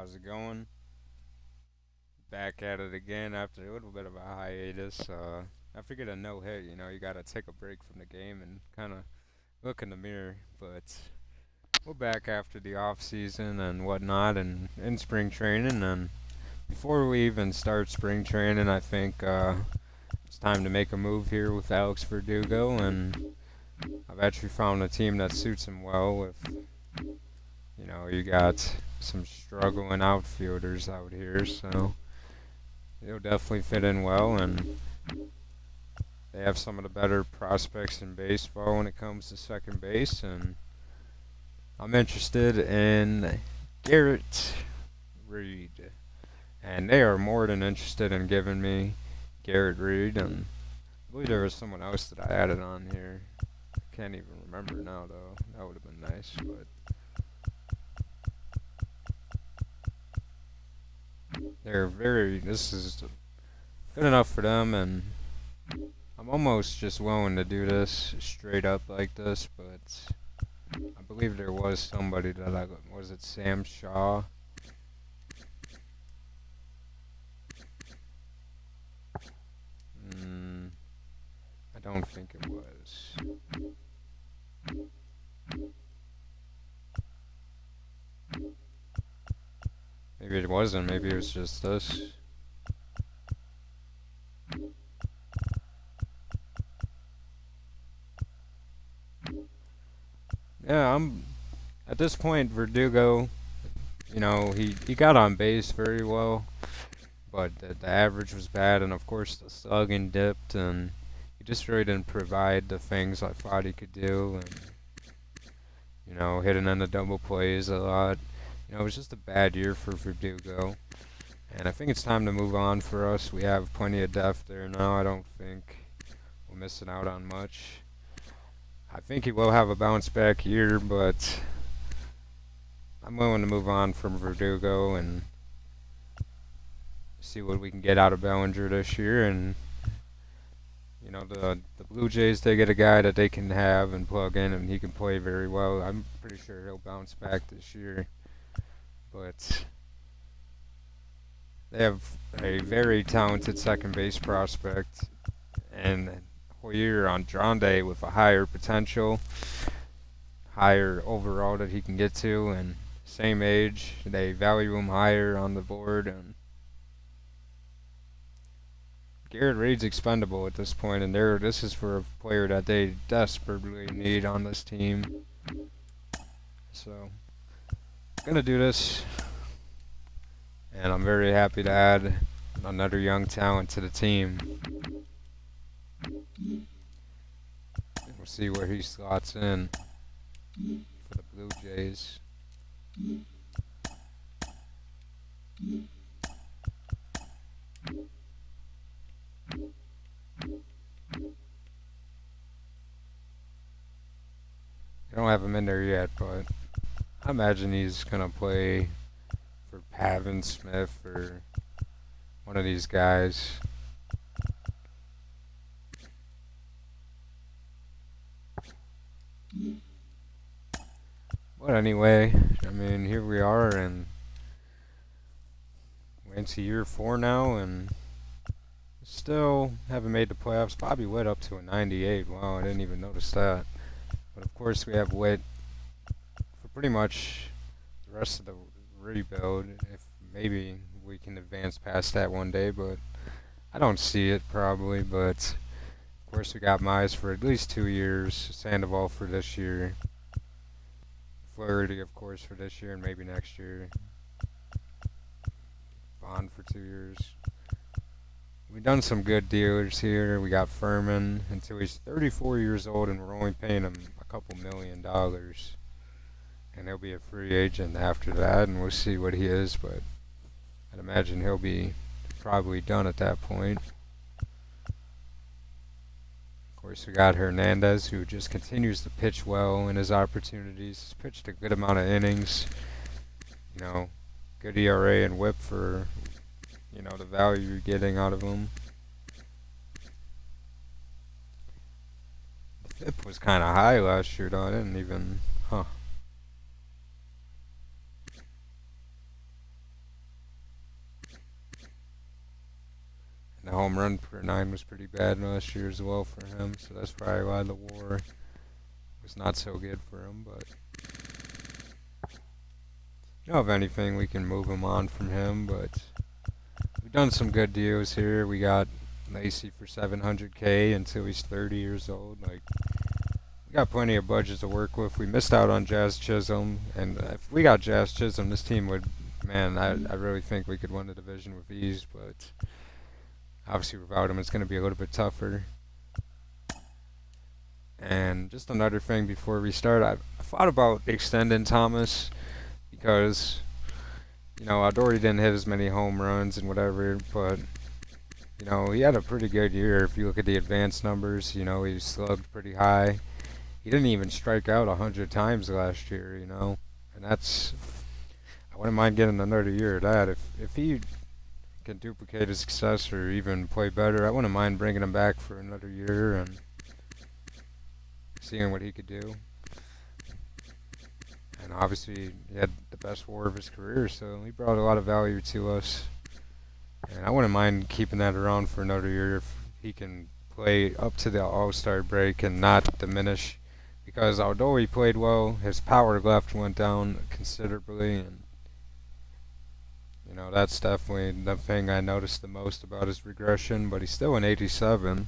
How's it going? Back at it again after a little bit of a hiatus. After getting a no hit, you gotta take a break from the game and kind of look in the mirror. But we're back after the off season and whatnot, and in spring training. And before we even start spring training, I think it's time to make a move here with Alex Verdugo, and I've actually found a team that suits him well. You got some struggling outfielders out here, so he'll definitely fit in well, and they have some of the better prospects in baseball when it comes to second base, and I'm interested in Garrett Reed, and they are more than interested in giving me Garrett Reed, and I believe there was someone else that I added on here. I can't even remember now, though. That would have been nice, but this is good enough for them, and I'm almost just willing to do this straight up like this, but I believe there was somebody that was it Sam Shaw? Mm, I don't think it was. Maybe it wasn't. Maybe it was just us. Yeah, I'm at this point. Verdugo, he got on base very well, but the average was bad, and of course the slugging dipped, and he just really didn't provide the things I thought he could do, and hitting on the double plays a lot. It was just a bad year for Verdugo, and I think it's time to move on for us. We have plenty of depth there now. I don't think we're missing out on much. I think he will have a bounce back year, but I'm willing to move on from Verdugo and see what we can get out of Bellinger this year. And the Blue Jays, they get a guy that they can have and plug in, and he can play very well. I'm pretty sure he'll bounce back this year, but they have a very talented second base prospect, and Hoyer Andrade with a higher potential, higher overall that he can get to, and same age. They value him higher on the board, and Garrett Reed's expendable at this point, and this is for a player that they desperately need on this team. So, gonna do this, and I'm very happy to add another young talent to the team. We'll see where he slots in for the Blue Jays. I don't have him in there yet, but I imagine he's gonna play for Pavin Smith or one of these guys. But anyway, I mean, here we are, and we're into year 4 now, and still haven't made the playoffs. Bobby Witt up to a 98. Wow, I didn't even notice that. But of course, we have Witt for pretty much the rest of the rebuild. If maybe we can advance past that one day, but I don't see it probably. But of course, we got Mize for at least 2 years, Sandoval for this year, Flaherty, of course, for this year and maybe next year, Vaughn for 2 years. We've done some good deals here. We got Furman until he's 34 years old, and we're only paying him a couple $1 million. And he'll be a free agent after that, and we'll see what he is, but I'd imagine he'll be probably done at that point. Of course, we got Hernandez, who just continues to pitch well in his opportunities. He's pitched a good amount of innings. Good ERA and WHIP for the value you're getting out of him. The FIP was kind of high last year, though. I didn't even, home run per 9 was pretty bad last year as well for him, so that's probably why the WAR was not so good for him. But if anything, we can move him on from him. But we've done some good deals here. We got Lacy for $700K until he's 30 years old. Like, we got plenty of budget to work with. We missed out on Jazz Chisholm, and if we got Jazz Chisholm, this team would, man, I really think we could win the division with ease. But obviously without him, it's going to be a little bit tougher. And just another thing before we start, I thought about extending Thomas because, Adoree didn't hit as many home runs and whatever, but, he had a pretty good year. If you look at the advanced numbers, he slugged pretty high. He didn't even strike out 100 times last year, and that's, I wouldn't mind getting another year of that. If he can duplicate his success or even play better, I wouldn't mind bringing him back for another year and seeing what he could do. And obviously he had the best WAR of his career, so he brought a lot of value to us. And I wouldn't mind keeping that around for another year if he can play up to the All-Star break and not diminish. Because although he played well, his power left went down considerably, and that's definitely the thing I noticed the most about his regression. But he's still an 87,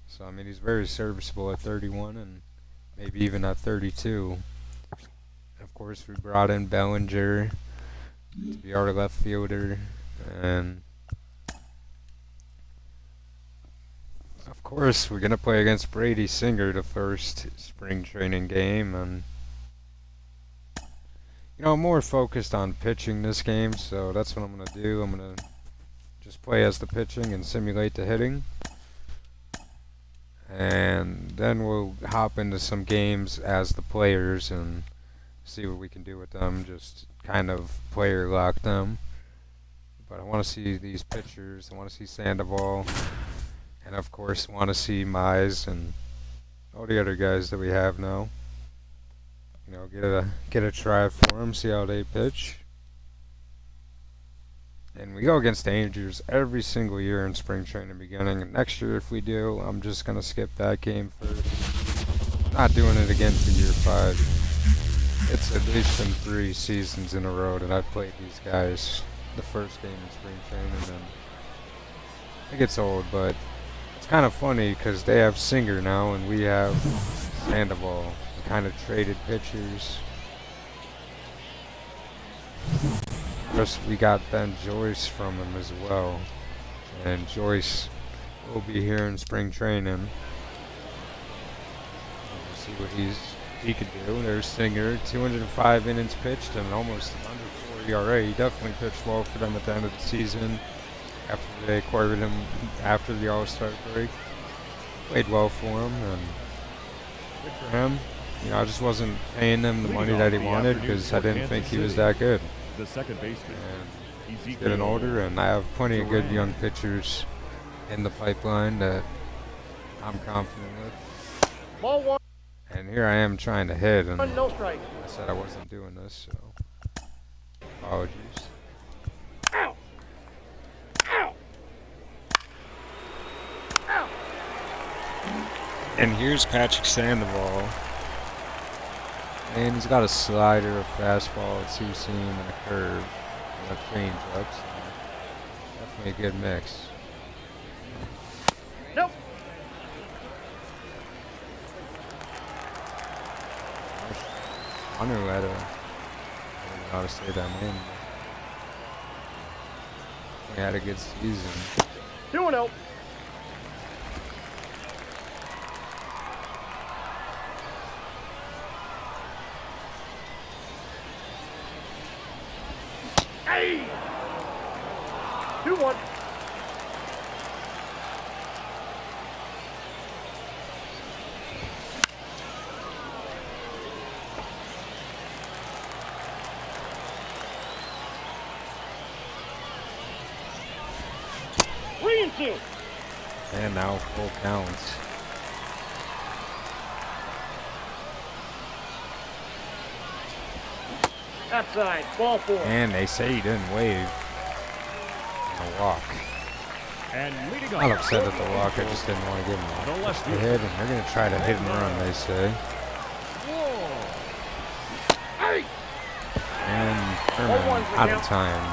so I mean he's very serviceable at 31 and maybe even at 32. And of course, we brought in Bellinger to be our left fielder, and of course, we're going to play against Brady Singer the first spring training game, and I'm more focused on pitching this game, so that's what I'm going to do. I'm going to just play as the pitching and simulate the hitting, and then we'll hop into some games as the players and see what we can do with them, just kind of player lock them. But I want to see these pitchers. I want to see Sandoval. And of course, want to see Mize and all the other guys that we have now. Get a try for them, see how they pitch. And we go against the Angels every single year in spring training beginning. And next year, if we do, I'm just gonna skip that game first. Not doing it again for year 5. It's at least been 3 seasons in a row that I've played these guys the first game in spring training, and it gets old, but it's kind of funny because they have Singer now and we have Sandoval. We kind of traded pitchers. Plus, we got Ben Joyce from him as well, and Joyce will be here in spring training. We'll see what he could do. There's Singer, 205 innings pitched and almost under 4 ERA. He definitely pitched well for them at the end of the season, after they acquired him after the All-Star break. Played well for him, and good for him. I just wasn't paying him the money that he wanted because I didn't think he was that good. The second baseman. And he's getting older, and I have plenty of good young pitchers in the pipeline that I'm confident with. Ball 1. And here I am trying to hit, and No strike. I said I wasn't doing this, so apologies. Ow. Ow. Ow. And here's Patrick Sandoval. And he's got a slider, a fastball, a two-seam, and a curve, and a change-up. So definitely a good mix. Nope. I don't know how to say that name. He had a good season. 2-0. Hey! 2-1. And now full counts. Outside, ball 4. And they say he didn't wave on a walk. And leading Not off, upset at the walk, I just didn't want to give him the a left hit, and they're going to try to hit and run, they say. Hey! And Herman 0-1's the out of count. time.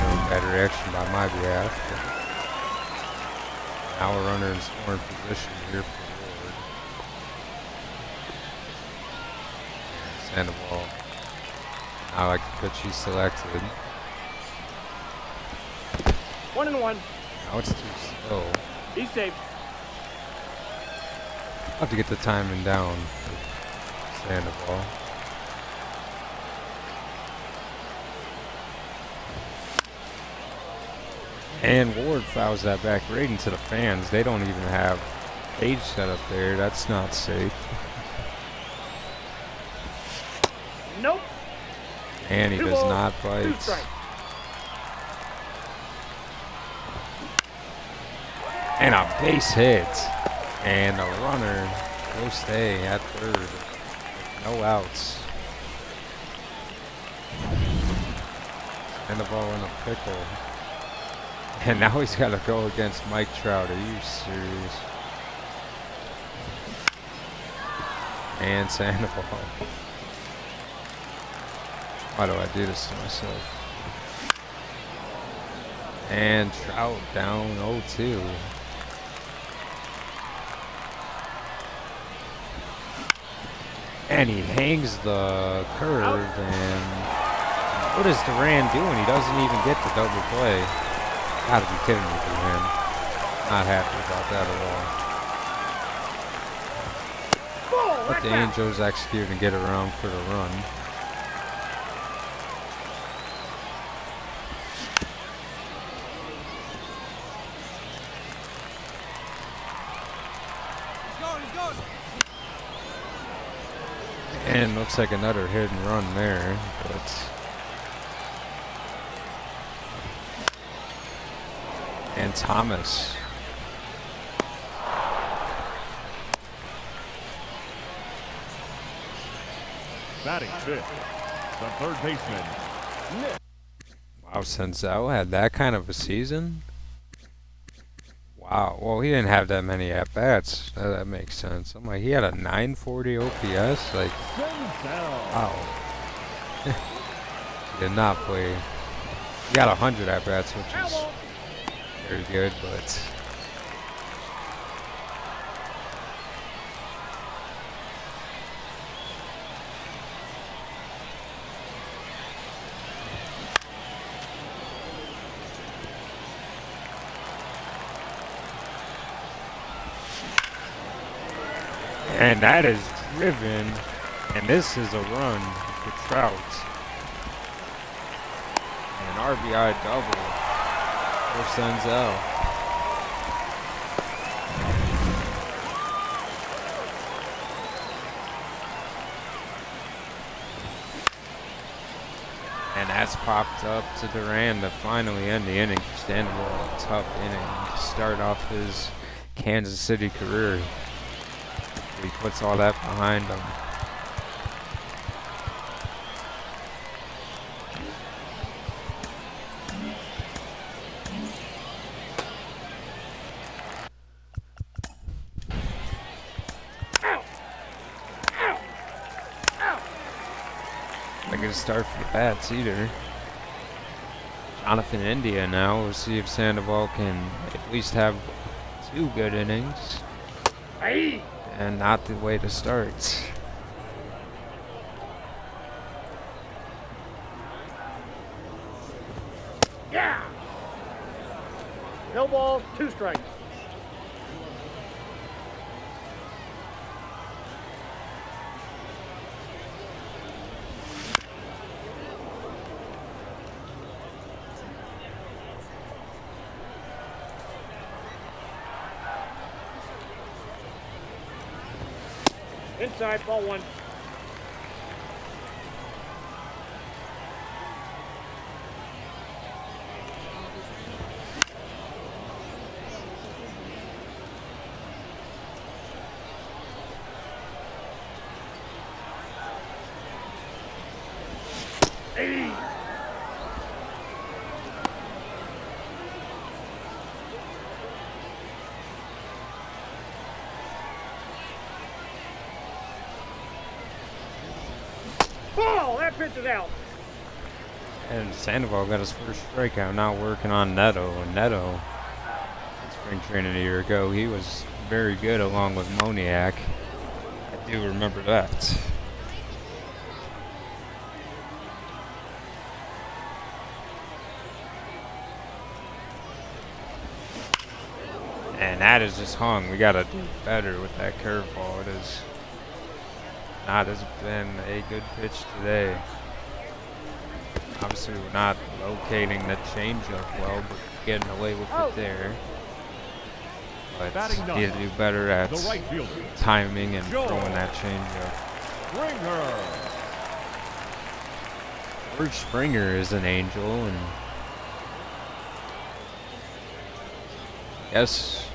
No bad reaction by my behalf. Now a runner in scoring position here for Ward. And Sandoval. I like the pitch he selected. 1-1. Now it's too slow. He's safe. I'll have to get the timing down with Sandoval. And Ward fouls that back right into the fans. They don't even have age set up there. That's not safe. Nope. And he 2 does balls, not 2 bite. strikes. And a base hit. And the runner will stay at third with no outs. And the ball in a pickle. And now he's got to go against Mike Trout. Are you serious? And Sandoval. Why do I do this to myself? And Trout down 0-2. And he hangs the curve, and what is Duran doing? He doesn't even get the double play. Gotta be kidding me, Duran. Not happy about that at all. Ball, Let that's the out. Angels execute and get around for the run. And looks like another hit and run there, but and Thomas. batting fifth, the third baseman, Nick. Wow, Senzel had that kind of a season? Wow, well, he didn't have that many at-bats. That makes sense. I'm like, he had a 940 OPS? Like, Senzel. wow. He did not play. He got 100 at-bats, which is Foul. very good, but and that is driven, and this is a run for Trout. And an RBI double for Senzel. And that's popped up to Duran to finally end the inning for Sandoval. A tough inning to start off his Kansas City career. He puts all that behind him. Not gonna start for the bats either. Jonathan India now. We'll see if Sandoval can at least have 2 good innings. Hey! And not the way to start. Yeah! No balls, 2 strikes. Inside, ball 1. Hey! Foul. That pitch is out. And Sandoval got his first strikeout, now working on Neto. And Neto, in spring training a year ago, he was very good along with Moniak. I do remember that. And that is just hung. We got to do better with that curveball. It is not has been a good pitch today. Obviously, we're not locating the changeup well, but getting away with it there. But Batting need to do better at The right fielder. timing and Joel. throwing that changeup. Springer. George Springer is an angel, and yes,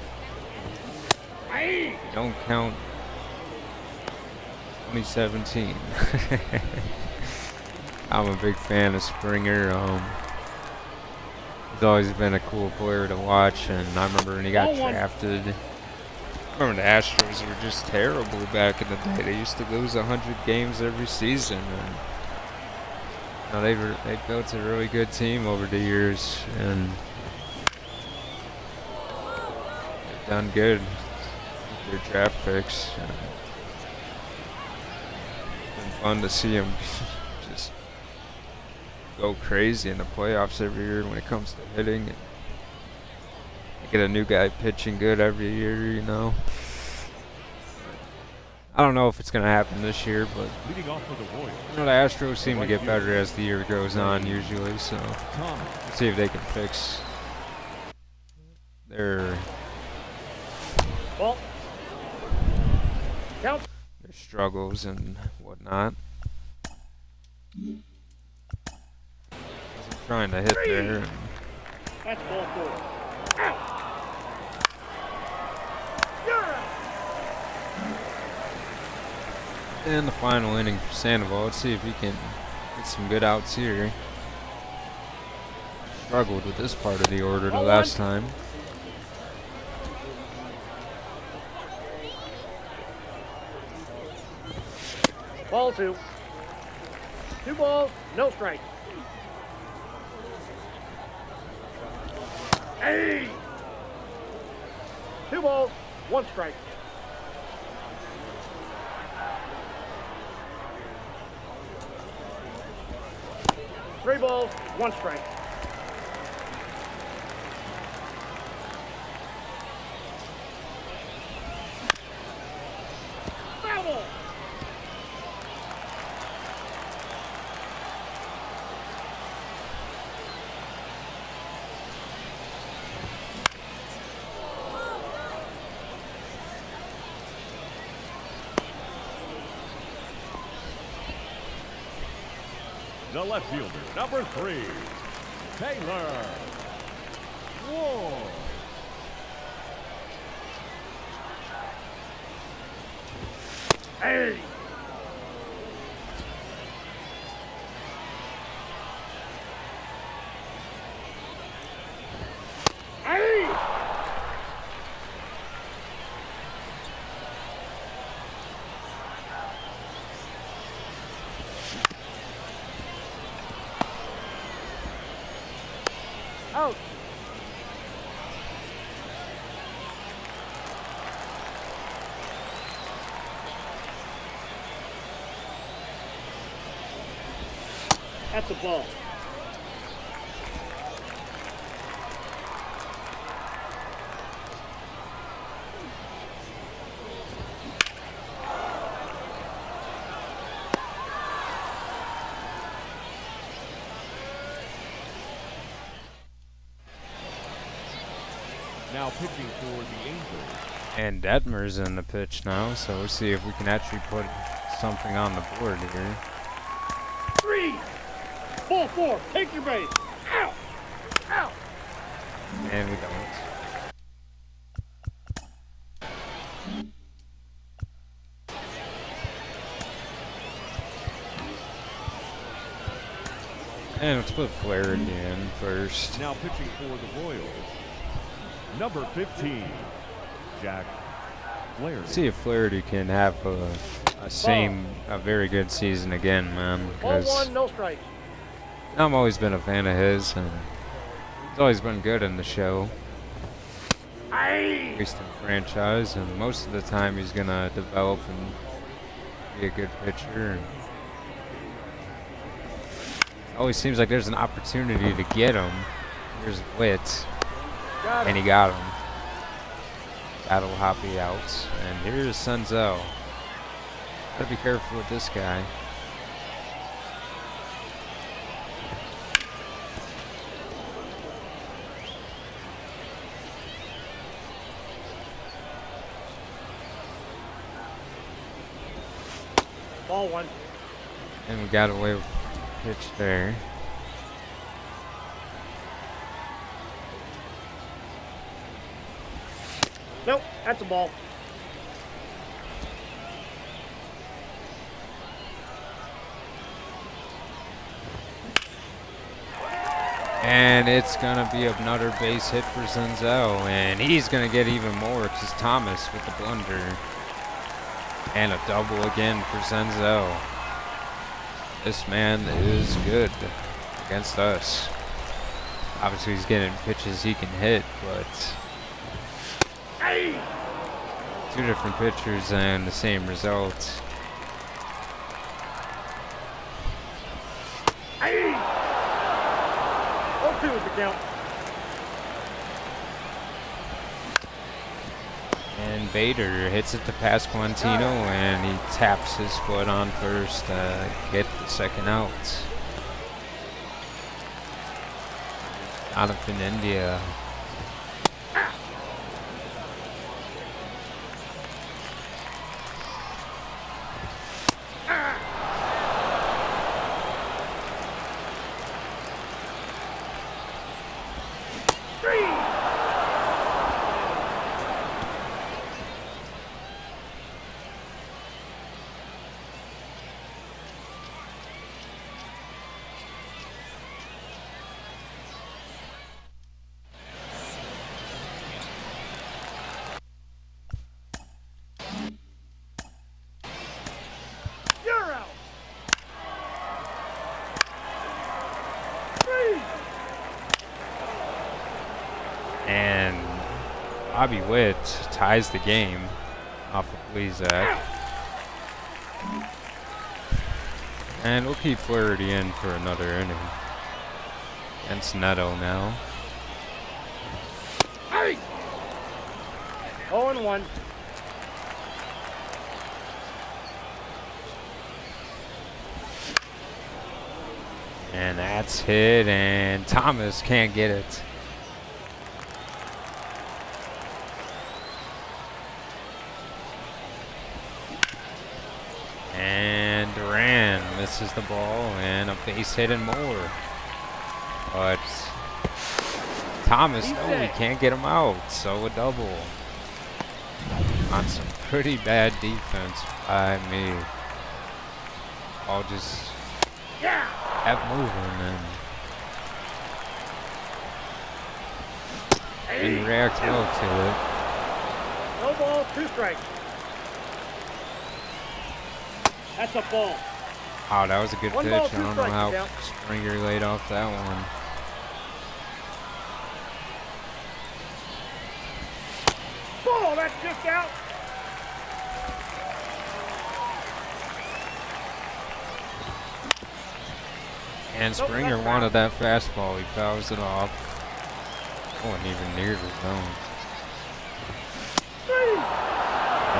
Aye. don't count 2017. I'm a big fan of Springer. He's always been a cool player to watch, and I remember when he got Ball one. drafted. I remember the Astros were just terrible back in the day. They used to lose 100 games every season, and they built a really good team over the years, and they've done good with their draft picks. And it's been fun to see them just go crazy in the playoffs every year when it comes to hitting. And get a new guy pitching good every year, you know. I don't know if it's going to happen this year, but Leading off for the Royals. you know, the Astros seem to get better as the year goes on usually, so Thomas. let's see if they can fix their Ball. Count. struggles and whatnot. I'm trying to hit there. And That's ball 4. Out. And the final inning for Sandoval. Let's see if he can get some good outs here. Struggled with this part of the order the last time. Ball 2. 2 balls, no strike. Hey! 2 balls, 1 strike. Three balls, 1 strike. Foul ball. The left fielder, number 3, Taylor Ward. Hey! Hey! Out. That's a ball. Now pitching for the Angels. And Detmer's in the pitch now, so we'll see if we can actually put something on the board here. 3. Ball 4. Take your base. Out. Out. And we don't. And let's put Flaherty in first. Now pitching for the Royals, number 15, Jack Flaherty. See if Flaherty can have a very good season again, man. Ball Because 1, no strikes. I've always been a fan of his, and he's always been good in the show, Aye. at least in franchise. And most of the time, he's gonna develop and be a good pitcher. And it always seems like there's an opportunity to get him. Here's Witt, Got and him. he got him. Battle Hoppy out, and here's Senzel. Gotta be careful with this guy. Ball 1. And we got away with the pitch there. Nope, that's a ball. And it's gonna be another base hit for Senzel, and he's gonna get even more because Thomas with the blunder. And a double again for Senzel. This man is good against us. Obviously he's getting pitches he can hit, but Aye. two different pitchers and the same result. Aye. 0-2 is the count. And Bader hits it to Pasquantino, and he taps his foot on first to get the second out. Jonathan India. You're out. 3. And Bobby Witt ties the game off of Blizak. And we'll keep Flaherty in for another inning. Against Neto now. Aye. 0-1. And that's hit, and Thomas can't get it. And Duran misses the ball, and a base hit and more. But Thomas, no, he can't get him out, so a double. On some pretty bad defense by me. I'll just Yeah. kept moving and didn't react well to it. No ball, 2 strikes. That's a ball. Oh, that was a good One pitch. ball, I two don't know strikes, how count. Springer laid off that one. Ball, that's just out. And Nope, Springer that's wanted that fastball. He fouls it off. Wasn't even near the zone. 3.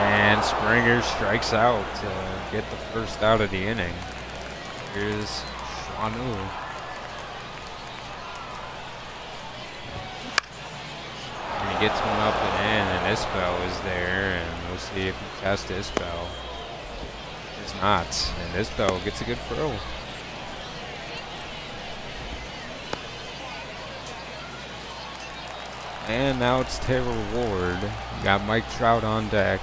And Springer strikes out to get the first out of the inning. Here's Schwanu. And he gets one up and in, and Isbell is there, and we'll see if he tests Isbell. It's not, and Isbell gets a good throw. And now it's Taylor Ward. We got Mike Trout on deck.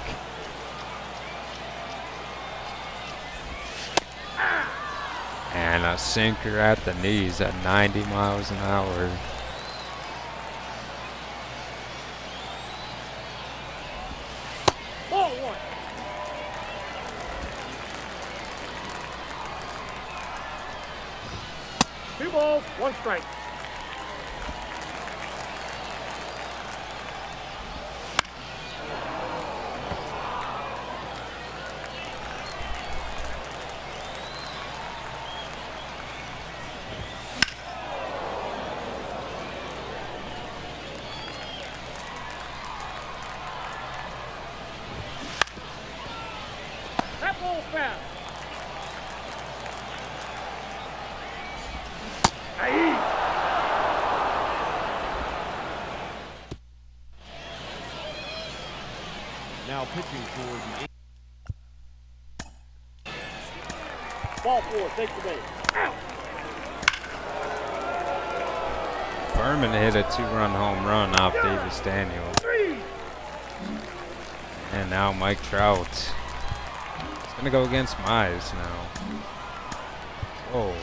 And a sinker at the knees at 90 miles an hour. Ball 1. balls, one strike. That ball fast. Aye. Now pitching for the Ball four, take the base. Out. Furman hit a 2-run home run off Davis Daniels. 3. And now Mike Trout. He's going to go against Mize now. Whoa.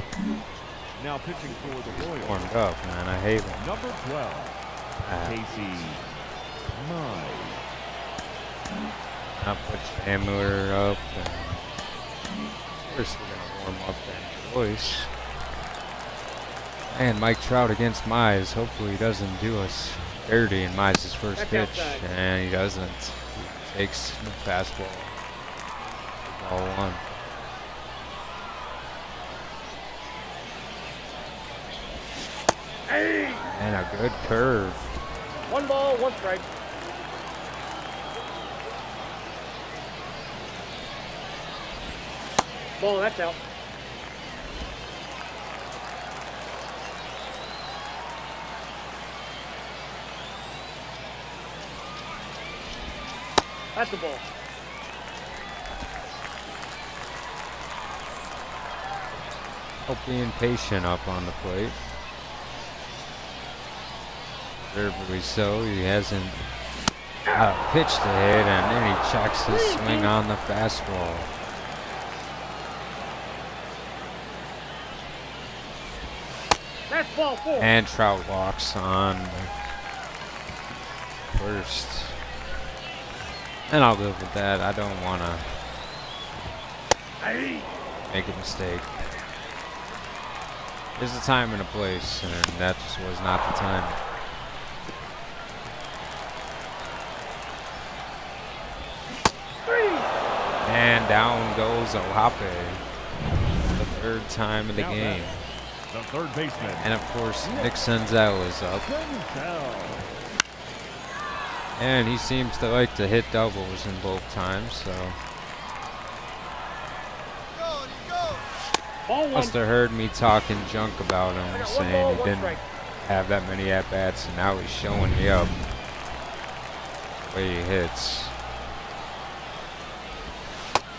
now pitching for the Royals. Warmed up, man. I hate him. Number 12, Casey Mize. I'll put Chandler up. And first, we're going to warm up that voice. And Mike Trout against Mize. Hopefully, he doesn't do us dirty in Mize's first That's pitch. outside. And he doesn't. He takes the fastball. Ball one. Hey. And a good curve. One ball, one strike. Ball, that's out. That's the ball. Hope being patient up on the plate. Deservedly so. He hasn't pitched to hit, and then he checks his swing on the fastball. That's ball four. And Trout walks on first. And I'll live with that. I don't want to Hey. make a mistake. There's a time and a place, and that just was not the time. And down goes Ohape. The third time of the Now game. The third baseman. And of course, Nick Senzel is up. Senzel. And he seems to like to hit doubles in both times, so. Ball one. Must have heard me talking junk about I him, got one saying ball, he one didn't strike. have that many at-bats, and now he's showing me up the way he hits.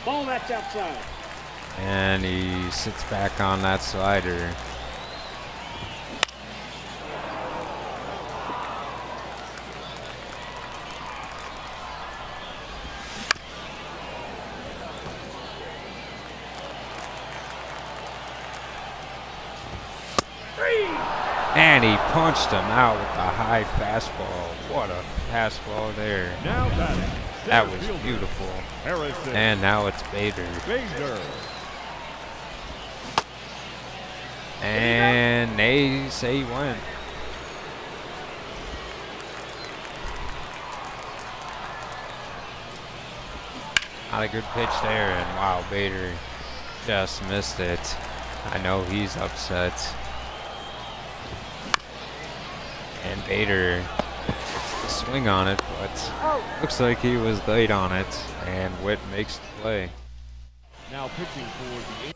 Ball, that's outside. And he sits back on that slider. And he punched him out with a high fastball. What a fastball there. Now batting. That center was fielder, beautiful. Harrison And now it's Bader. Bader. And they say he went. Not a good pitch there, and wow, Bader just missed it. I know he's upset. And Bader gets the swing on it, but looks like he was late on it, and Witt makes the play. Now pitching for the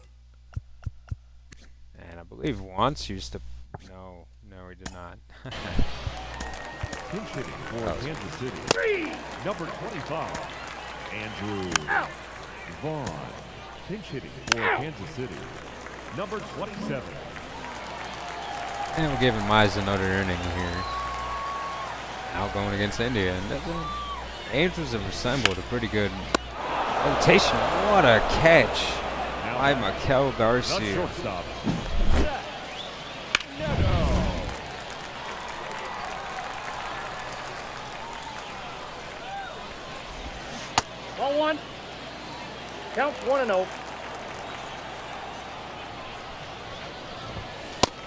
And I believe once used to. No, he did not. pinch hitting for That was- Kansas City. Number 25, Andrew Out. Vaughn. Pinch hitting for Kansas City. Number 27, And we're giving Mize another inning here. Now going against India. And the Angels have assembled a pretty good rotation. What a catch now by Maikel the Garcia. shortstop. Neto. Ball one. Counts 1-0.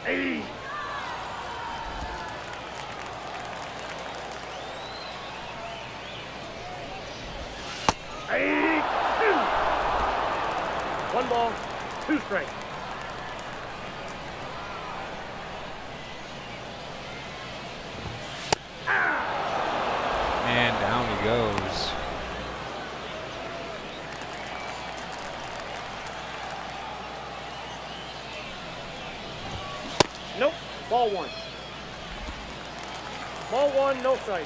Hey. Hey. 1 ball, 2 strikes. And down he goes. Nope. Ball 1. Ball 1, no strike.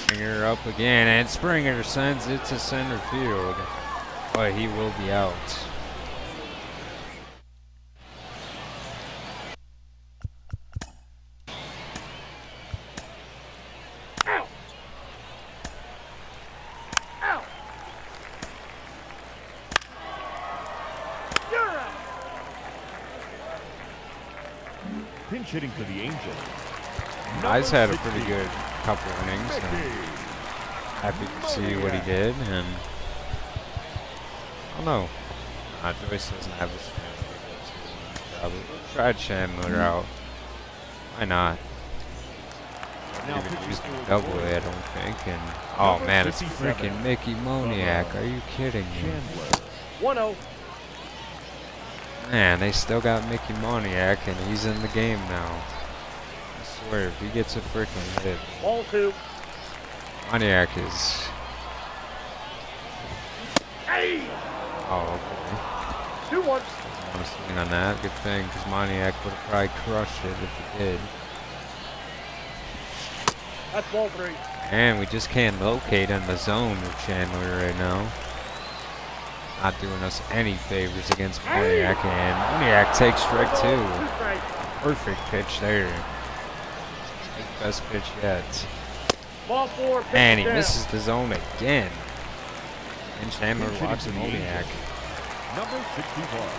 Springer up again, and Springer sends it to center field. But he will be out. Out. Out. You're out. Pinch hitting for the Angels. He's had a Number pretty 60, good couple innings. And Mickey happy to see what he did, and I don't know. Joyce doesn't have a strength. Probably tried Chandler out. Why not? Now Even pitching used for him the double Royals. A, I don't think. And oh Number man, it's 57, freaking Mickey Moniak. Are you kidding me? Chandler. 1-0. Man, they still got Mickey Moniak, and he's in the game now. I swear, if he gets a freaking hit, Ball 2. Moniak is. Hey. Oh, okay. 2-1. I want to swing on that. Good thing, because Moniak would have probably crushed it if he did. That's ball 3. And we just can't locate in the zone with Chandler right now. Not doing us any favors against Moniak, and Moniak takes strike 2. 2 strikes. Perfect pitch there. His best pitch yet. Ball 4. Pitch And he down. misses the zone again. And Chandler Pinch hitting walks for the Moniak. Angels. Number 61.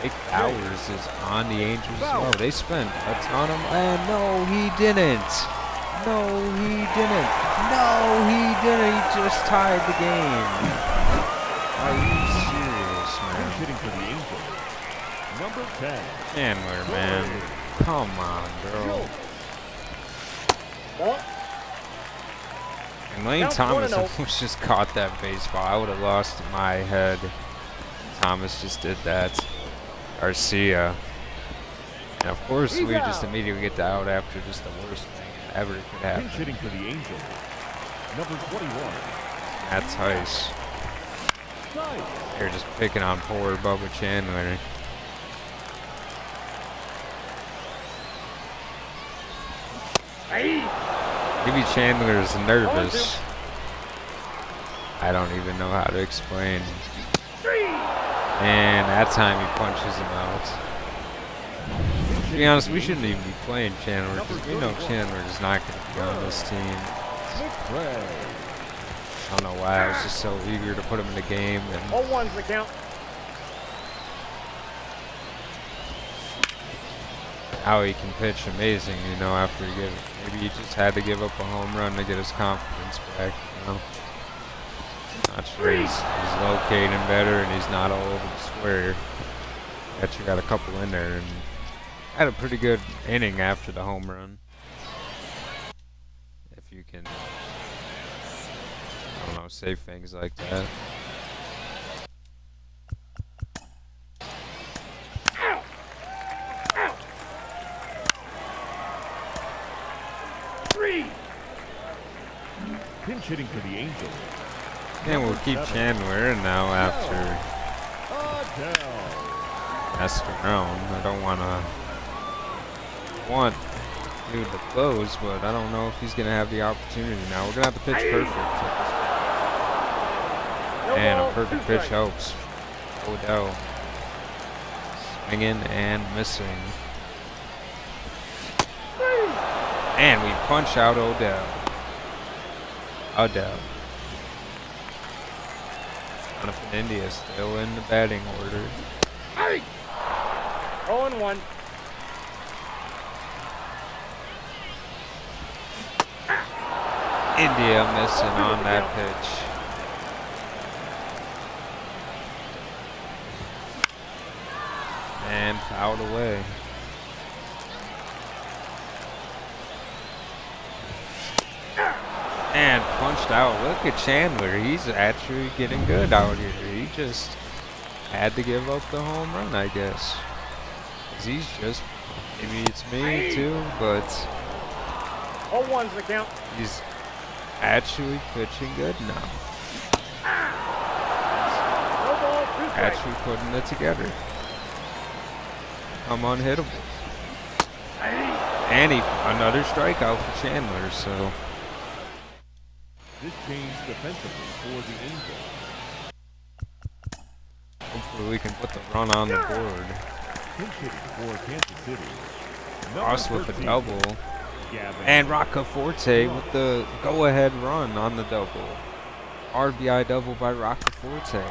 Big Bowers is on the Angels as well. They spent a ton of, and no, he didn't. No, he didn't. No, he didn't. He just tied the game. Are you serious, Pinch man? hitting for the Angels. Number 10. Chandler, man. Come on, bro. Ball. And Lane Count Thomas 1-0. almost just caught that baseball. I would have lost my head. Thomas just did that. Garcia. And of course, He's we just out. immediately get the out after just the worst thing ever could happen. Pinch hitting for the Angels. Number 21. Matt Tice. Nice. They're just picking on poor Bubba Chandler. Hey. Maybe Chandler is nervous. I don't even know how to explain. 3. And that time he punches him out. To be honest, we shouldn't even be playing Chandler because we know Chandler is not going to be on this team. McRae. I don't know why I was just so eager to put him in the game. And Ball 1's the count. how he can pitch amazing, you know, after he maybe he just had to give up a home run to get his confidence back, you know. Not sure he's locating better and he's not all over the square. Actually got a couple in there and had a pretty good inning after the home run. If you can, I don't know, say things like that. Out. Out. 3. Pinch hitting for the Angels. And we'll keep Chandler now after Adele. messing around. I don't want dude to close, but I don't know if he's going to have the opportunity now. We're going to have to pitch perfect. No And ball, a perfect 2 pitch strikes. helps. Odell swinging and missing. 3. And we punch out Odell. Jonathan India still in the batting order. Hey. 0-1. India missing on that pitch. And and fouled away. And punched out. Look at Chandler. He's actually getting good out here. He just had to give up the home run, I guess. 'Cause he's just, maybe it's me too, but 0-1's the count. he's actually pitching good now. No ball, 2 strikes. Actually putting it together. I'm unhittable. And another strikeout for Chandler, so This change defensively for the Angels. hopefully we can put the run on the board. Pinch hitting for Kansas City. Number Ross with a 13, double. Gavin. And Roccaforte with the go-ahead run on the double. RBI double by Roccaforte.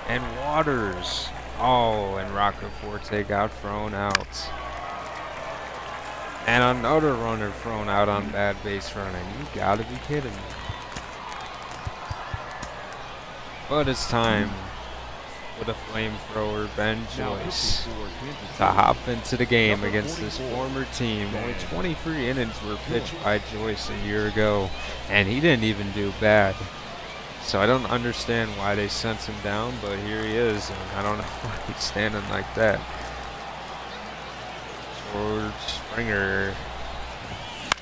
And Waters. Oh, and Roccaforte got thrown out. And another runner thrown out on bad base running. You gotta be kidding me. But it's time for the flamethrower Ben Now Joyce pitching for Kansas to City. hop into the game Number against this 44, former team. Only Ben 23 innings were pitched by Joyce a year ago, and he didn't even do bad. So I don't understand why they sent him down, but here he is, and I don't know why he's standing like that. George Springer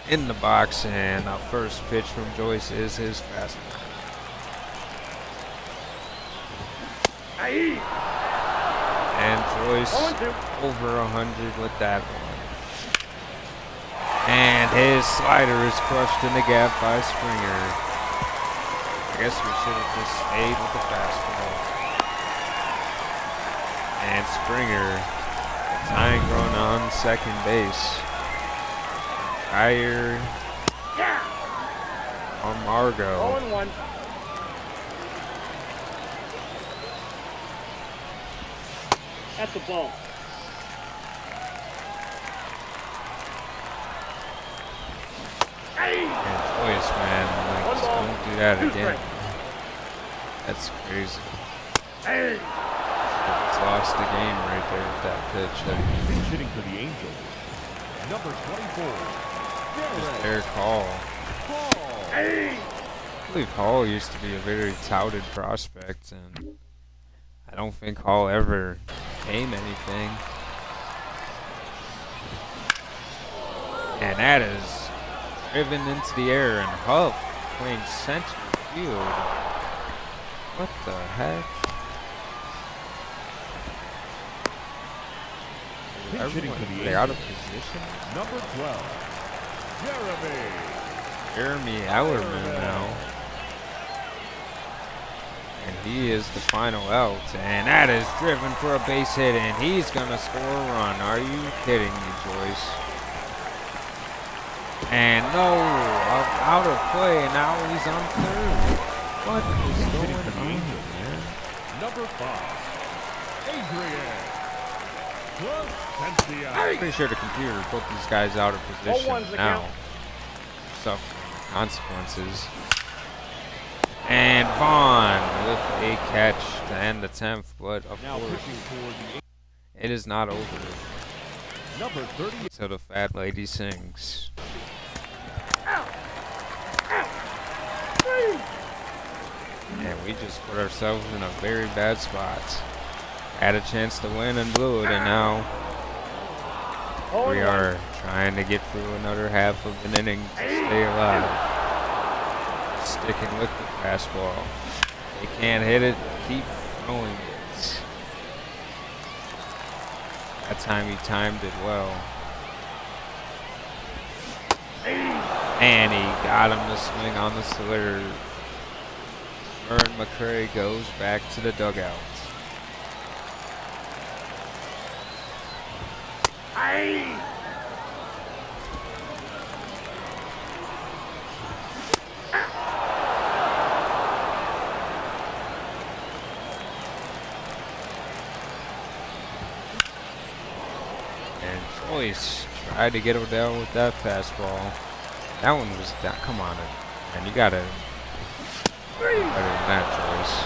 in the box, and our first pitch from Joyce is his fastball. And Joyce 0-2. over 100 with that one. And his slider is crushed in the gap by Springer. I guess we should have just stayed with the fastball. And Springer, tying run on second base. Higher on Margot. 0-1. That's the ball. And Joyce, man, like, just don't do that again. That's crazy. It's lost the game right there with that pitch. Pinch hitting for the Angels. Number 24, Derek Eric Hall. Hall. I believe Hall used to be a very touted prospect, and I don't think Hall ever came anything. And that is driven into the air, and Huff playing center field. What the heck? Pinch hitting for the They out of Angels. position? Number 12, Jeremy. Jeremy Ellerman now. And he is the final out. And that is driven for a base hit, and he's going to score a run. Are you kidding me, Joyce? And no, out of play, and now he's on third. What is Hitting going for the on, Angels. man? Number 5, Adrian Placencia. I'm pretty sure the computer put these guys out of position 0-1's the now. count. Suffering consequences. And Vaughn with a catch to end the 10th, but of Now course pitching for the it is not over number 30. until the fat lady sings. And we just put ourselves in a very bad spot. Had a chance to win and blew it, and now we 0-1. are trying to get through another half of an inning to stay alive. Sticking with the fastball. They can't hit it, keep throwing it. That time he timed it well. And he got him to swing on the sliotar. Vern McCray goes back to the dugout. And Joyce tried to get Odell with that fastball. That one was down. Come on, man. You gotta better than that, Joyce.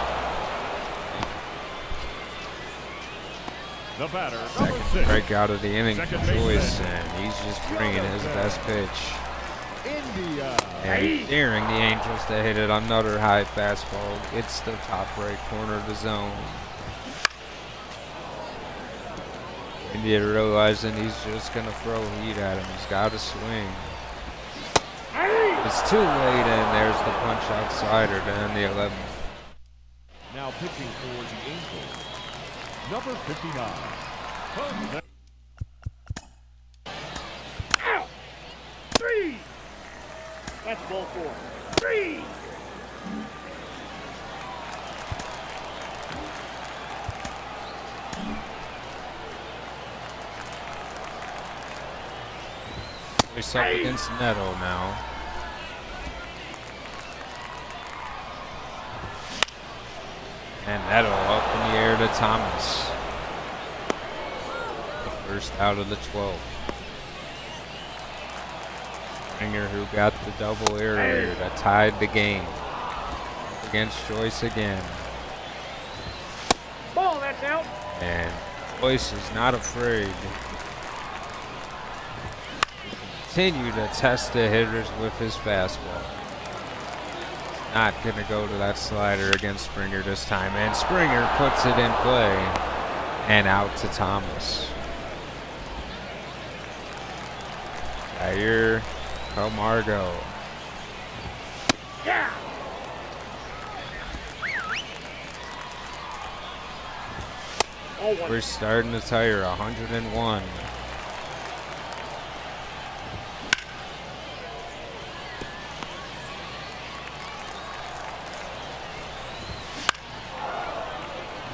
The batter, Second number 6. strikeout of the inning for Second baseman. Joyce, and he's just bringing his best pitch. India. And daring the Angels to hit it. Another high fastball. It's the top right corner of the zone. India realizing he's just going to throw heat at him. He's got to swing. It's too late, and there's the punch out slider to end the 11th. Now pitching for the Angels, number 59. Jose. Out. 3. That's ball 4. 3. Joyce up against Neto now. And Neto up in the air to Thomas. The first out of the 12th. Springer, who got the double earlier, that tied the game. Up against Joyce again. Ball, that's out. And Joyce is not afraid to continue to test the hitters with his fastball. Not going to go to that slider against Springer this time. And Springer puts it in play. And out to Thomas. Jair Camargo. Yeah. Oh, one. We're starting to tire 101.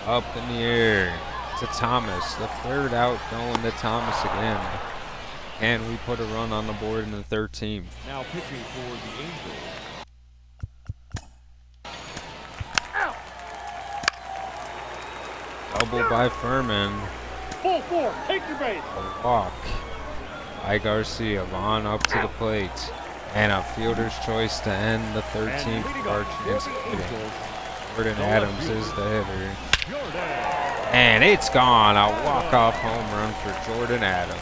Up in the air to Thomas. The third out going to Thomas again. And we put a run on the board in the 13th. Now pitching for the Angels, Out. Double by Furman. Ball 4. Take your base. A walk by Garcia. Vaughn up to the plate. And a fielder's choice to end the 13th and leading for our off chance for of the hitting. Angels, Jordan the Adams left is the hitter. Jordan. And it's gone. A walk-off home run for Jordan Adams.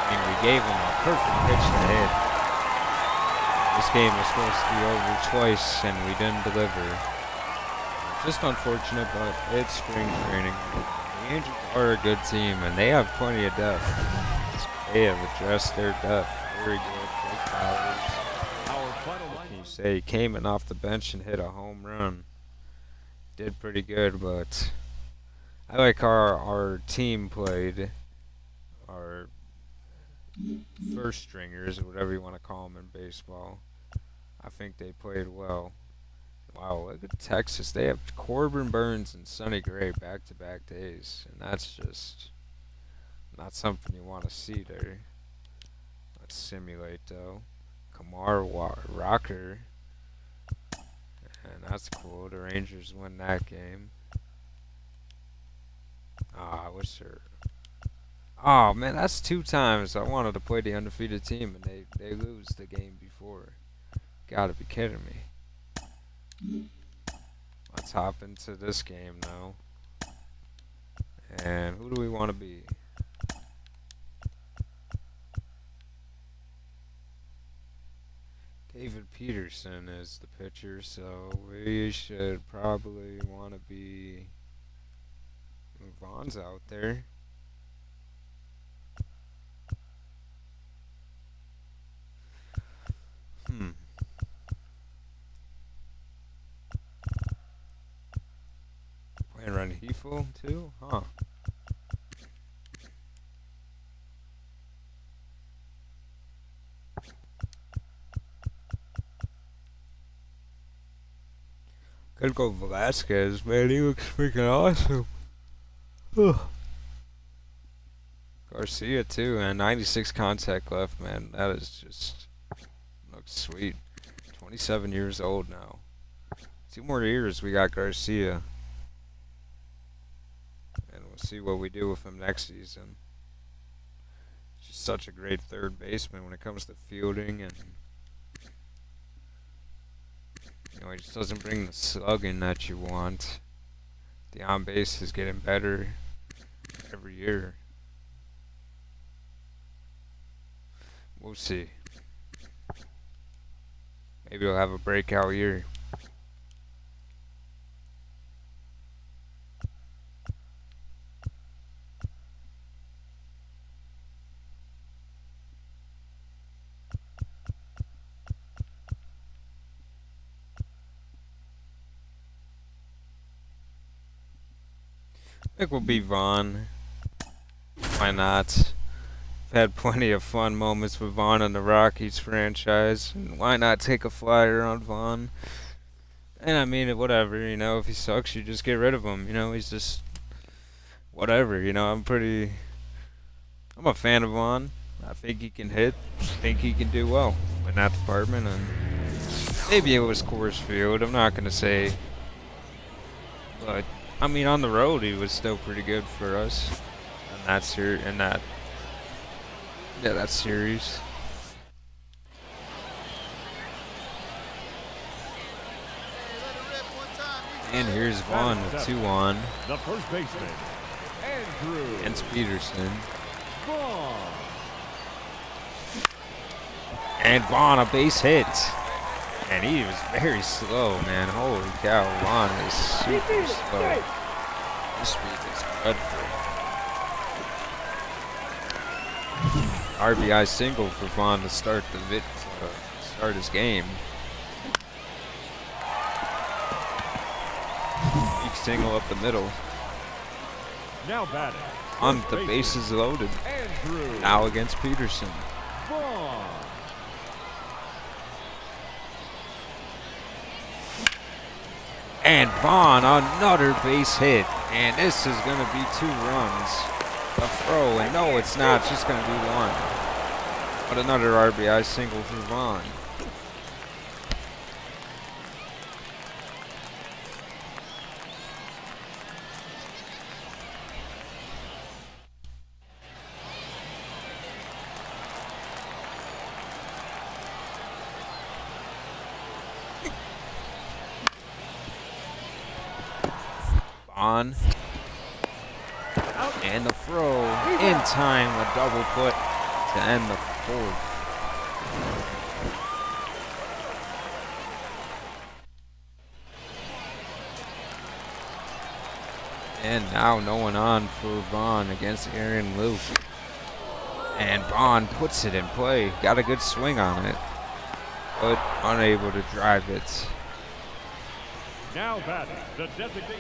I mean, we gave him a perfect pitch to hit. This game was supposed to be over twice, and we didn't deliver. Just unfortunate, but it's spring training. The Angels are a good team, and they have plenty of depth. They have addressed their depth very good. Jake Bowers, Our final what line. can you say? He came in off the bench and hit a home run. Did pretty good, but I like how our team played. Our first stringers, or whatever you want to call them in baseball. I think they played well. Wow, look at Texas. They have Corbin Burns and Sonny Gray back-to-back days, and that's just not something you want to see there. Let's simulate, though. Kamar Rocker. And that's cool. The Rangers win that game. I wish there... Oh, man, that's 2 times I wanted to play the undefeated team, and they lose the game before. Gotta be kidding me. Let's hop into this game now. And who do we want to be? David Peterson is the pitcher, so we should probably want to be... Vaughn's out there. Playing Rengifo too? Huh. Could go Velasquez, man. He looks freaking awesome. Garcia too, and 96 contact left, man. That is just looks sweet. 27 years old now. 2 more years, we got Garcia. And we'll see what we do with him next season. He's just such a great third baseman when it comes to fielding, and you know, he just doesn't bring the slugging that you want. The on base is getting better. every year. We'll see. Maybe he'll have a breakout year. I think we'll be Vaughn. Why not? I've had plenty of fun moments with Vaughn in the Rockies franchise. And why not take a flyer on Vaughn? And I mean, whatever, you know, if he sucks, you just get rid of him. You know, he's just whatever, you know. I'm a fan of Vaughn. I think he can hit. I think he can do well in that department. And maybe it was Coors Field. I'm not going to say. But, I mean, on the road, he was still pretty good for us. And that series. And here's Vaughn with 2 on. The first baseman, Andrew Against Peterson. Vaughn. And Vaughn, a base hit. And he was very slow, man. Holy cow, Vaughn is super slow. His speed is dreadful. RBI single for Vaughn to start start his game. Big single up the middle. Now batting. On first the baseman, bases loaded. Andrew Now against Peterson. Vaughn. And Vaughn, another base hit. And this is going to be 2 runs. A throw, and no, it's not. It's just going to be 1. But another RBI single for Vaughn. Vaughn. And the throw in time, a double put to end the 4th. And now no one on for Vaughn against Aaron Luke. And Vaughn puts it in play. Got a good swing on it, but unable to drive it. Now batting, the designated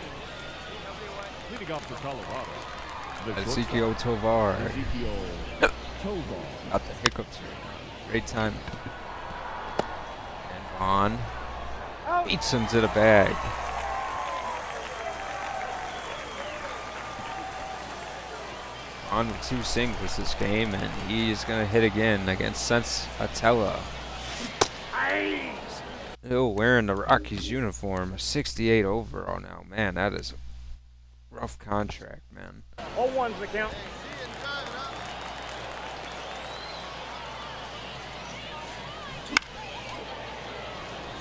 leading off for Colorado. The Ezekiel shortstop, Tovar. Ezekiel Tovar. Got the hiccups here. Great time. And Vaughn beats him to the bag. On with 2 singles this game, and he is going to hit again against Sense Atella. Still wearing the Rockies uniform, 68 overall now. Man, that is a rough contract, man. 0-1's the count.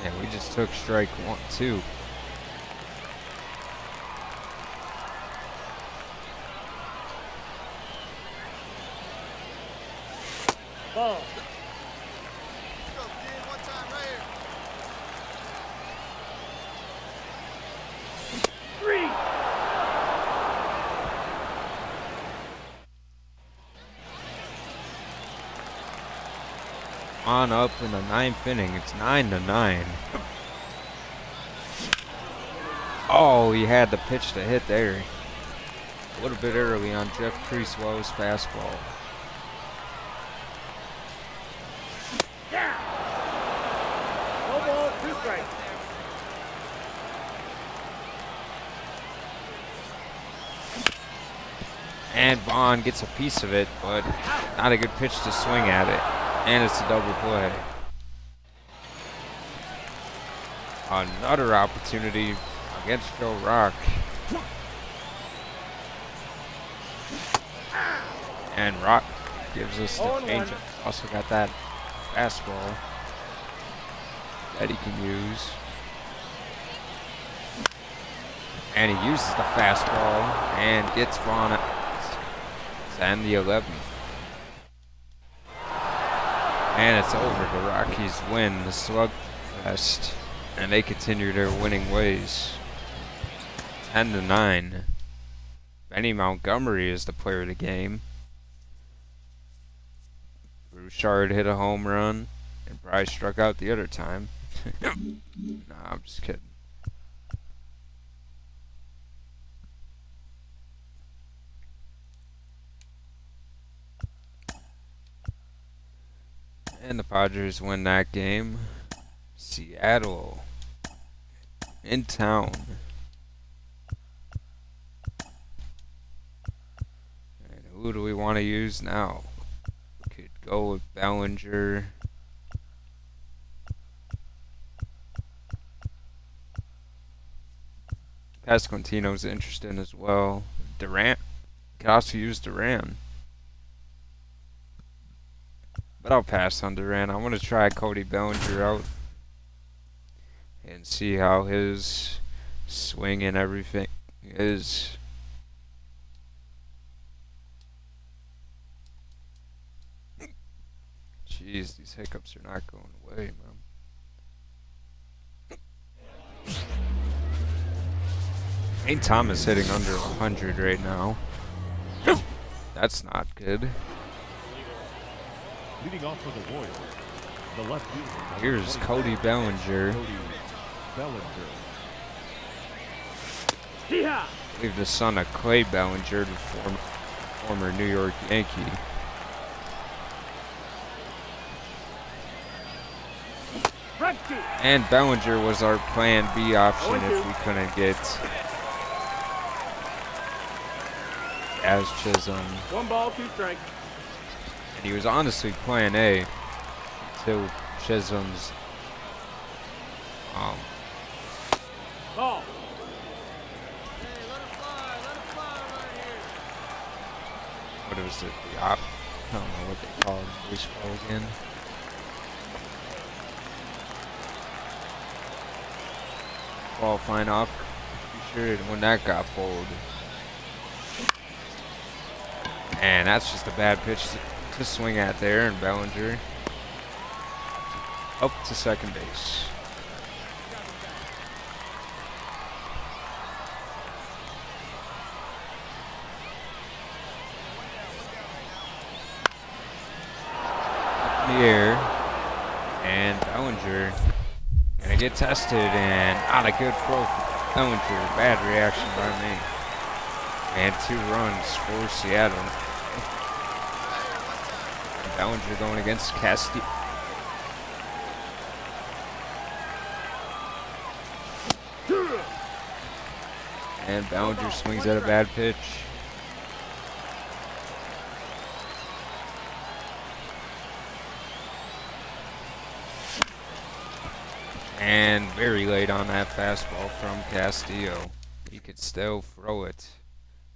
And we just took strike 1, 2. Ball. Three. On up in the 9th inning. It's 9-9. Oh, he had the pitch to hit there. A little bit early on Jeff Creaswell's fastball. Yeah. 1 ball, 2 strikes. And Vaughn gets a piece of it, but not a good pitch to swing at it. And it's a double play. Another opportunity against Joe Rock. And Rock gives us the 0-1. changeup. Also got that fastball that he can use. And he uses the fastball and gets Vaughn out. and the 11th. And it's over. The Rockies win the slugfest, and they continue their winning ways. 10-9. Benny Montgomery is the player of the game. Bouchard hit a home run, and Bryce struck out the other time. Nah, I'm just kidding. And the Padres win that game. Seattle in town. And who do we want to use now? We could go with Bellinger. Pasquantino's interesting as well. Durant. Could also use Duran. But I'll pass on Duran. I want to try Cody Bellinger out and see how his swing and everything is. Jeez, these hiccups are not going away, man. Ain't Thomas hitting under 100 right now. That's not good. Leading off for the Royals, the left fielder. Here's Cody Bellinger. Cody Bellinger. Yeehaw! I believe the son of Clay Bellinger, the former New York Yankee. And Bellinger was our plan B option if we couldn't get Jazz Chisholm. 1 ball, 2 strikes. And he was honestly plan A until Chisholm's Ball. what was it? I don't know what they call it in baseball again. Ball flying off. Pretty sure when that got pulled. And that's just a bad pitch to swing at there, and Bellinger up to second base. Up in the air, and Bellinger gonna get tested, and not a good throw for Bellinger. Bad reaction by me. And 2 runs for Seattle. And Bellinger going against Castillo. And Bellinger swings at a bad pitch. And very late on that fastball from Castillo. He could still throw it.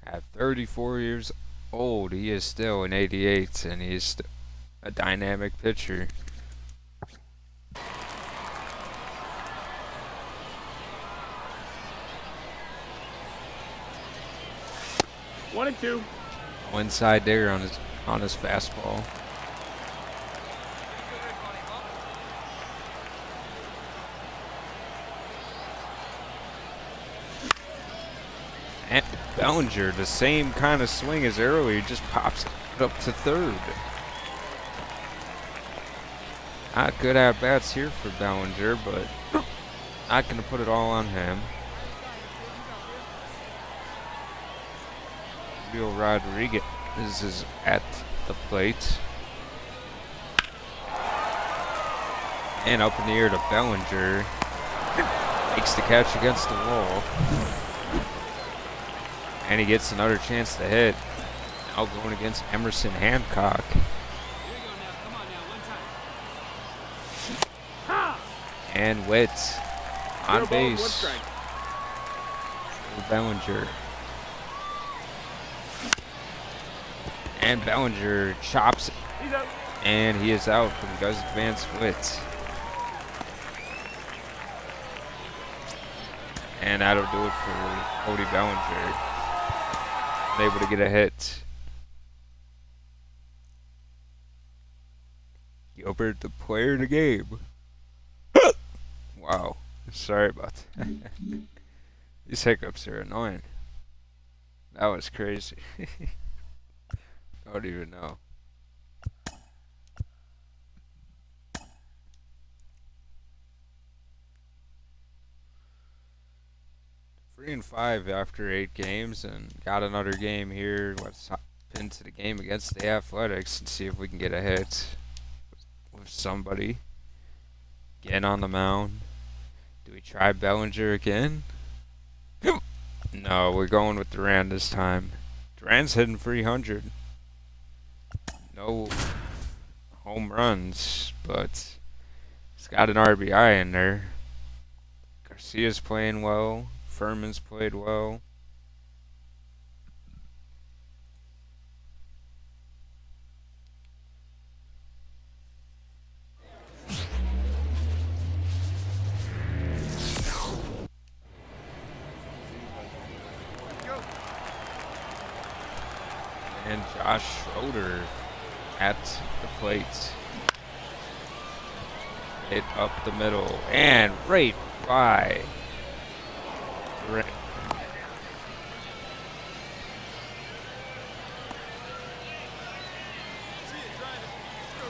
At 34 years old, he is still an 88, and he is a dynamic pitcher. One and two. Inside there on his fastball. And Bellinger, the same kind of swing as earlier, just pops it up to third. Not good at bats here for Bellinger, but not going to put it all on him. Julio Rodriguez is at the plate. And up in the air to Bellinger. Makes the catch against the wall. And he gets another chance to hit. Now going against Emerson Hancock. And Witt on base for Bellinger. And Bellinger chops it. And he is out, but he does advance Witt. And that'll do it for Cody Bellinger. Able to get a hit. Gilbert, the player of the game. Wow. Sorry about that. These hiccups are annoying. That was crazy. I don't even know. 3-5 after 8 games, and got another game here. Let's hop into the game against the Athletics and see if we can get a hit with somebody. Again on the mound. Do we try Bellinger again? No, we're going with Duran this time. Duran's hitting 300. No home runs, but he's got an RBI in there. Garcia's playing well. Furman's played well. And Josh Schroeder at the plate. Hit up the middle and right by.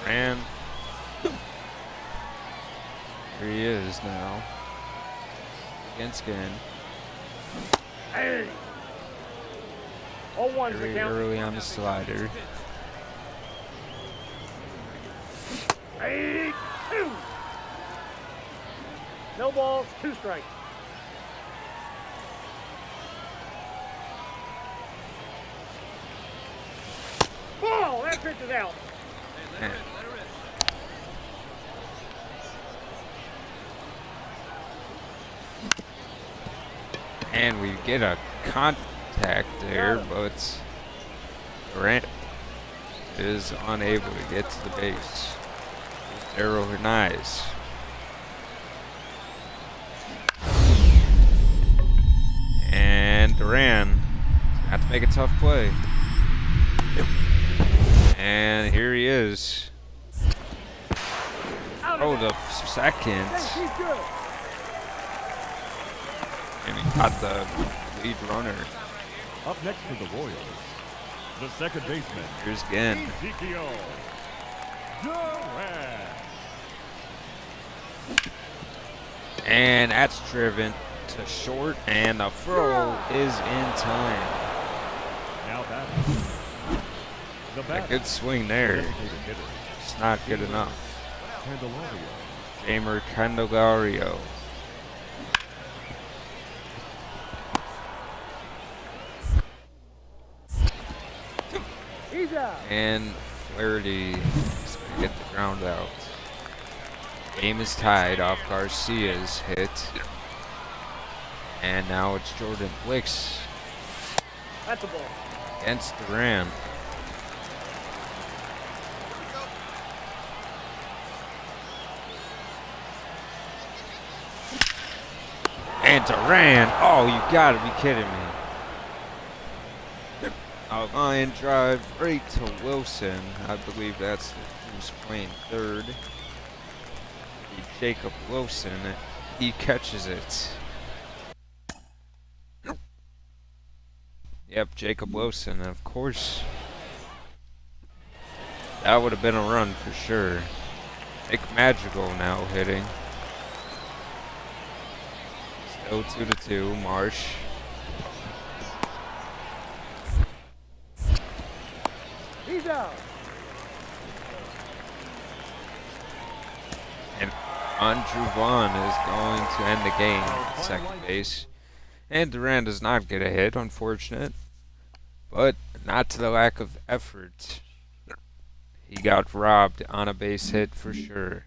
Ran. Here he is now. Against Ginn. Hey! 0-1's the Very count. early on the slider. Hey, 2. No balls, 2 strikes. Ball! That pitch is out. And we get a contact there, but Durant is unable to get to the base. Darrell Hernandez. And Duran got to make a tough play. And here he is. Oh, the second. He's good. And he got the lead runner. Up next for the Royals, the second baseman, Here's Ginn. Ezekiel Duran. And that's driven to short, and the throw is in time. Now that the A batter, good swing there. designated hitter, It's not good enough. Candelario. Jamer Candelario. He's out. And Flaherty is going to get the ground out. Game is tied off Garcia's hit. And now it's Jordan Blix That's a ball. against Duran. And Duran, oh, you gotta be kidding me. A line drive right to Wilson. I believe that's who's playing third. Jacob Wilson. He catches it. Yep, Jacob Wilson. And of course, that would have been a run for sure. Nick Madrigal now hitting. Still 2-2. Marsh. He's out. And Andrew Vaughn is going to end the game at second base. And Duran does not get a hit, unfortunate. But not to the lack of effort. He got robbed on a base hit for sure.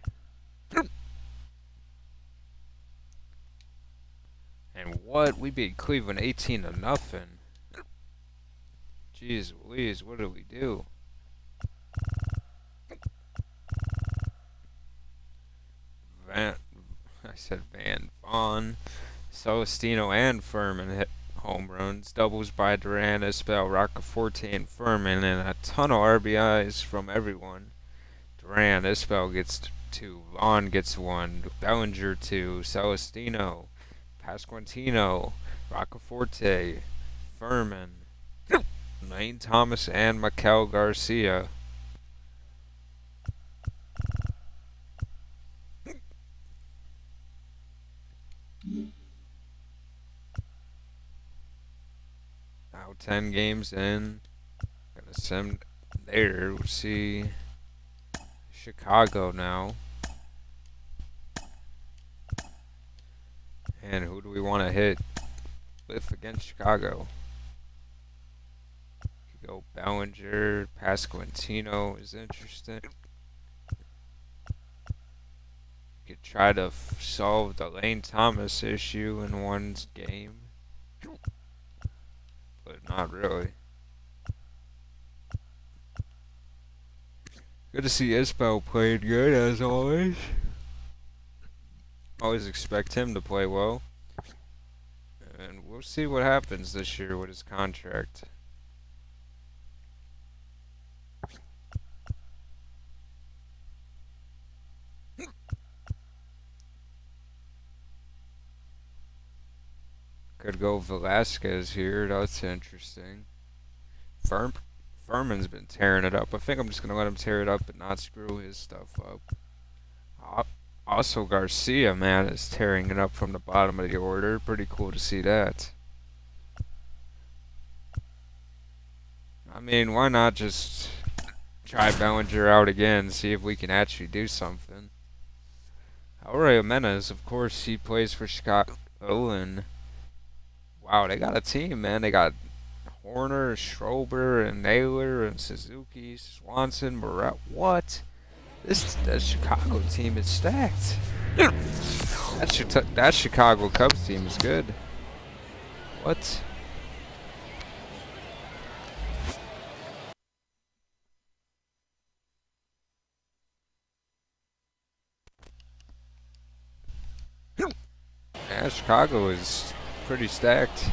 And what? We beat Cleveland 18-0. Jeez Louise, what did we do? Van Vaughn, Celestino, and Furman hit home runs. Doubles by Duran, Espel, Roccaforte, and Furman, and a ton of RBIs from everyone. Duran, Isbell gets 2, Vaughn gets 1, Bellinger 2, Celestino, Pasquantino, Roccaforte, Furman, Lane Thomas, and Mikel Garcia. Now 10 games in. Gonna send there. We'll see Chicago now. And who do we want to hit with against Chicago? Could go Bellinger, Pasquantino is interesting. Could try to solve the Lane Thomas issue in one game, but not really. Good to see Isbell played good as always. Always expect him to play well. And we'll see what happens this year with his contract. Could go Velasquez here. That's interesting. Furman's been tearing it up. I think I'm just going to let him tear it up and not screw his stuff up. Also, Garcia, man, is tearing it up from the bottom of the order. Pretty cool to see that. I mean, why not just try Bellinger out again, see if we can actually do something. Aurelio Jimenez, of course, he plays for Chicago, and wow, they got a team, man. They got Horner, Schrober, and Naylor, and Suzuki, Swanson, Morel. What? That Chicago team is stacked. That Chicago Cubs team is good. What? Yeah, Chicago is pretty stacked.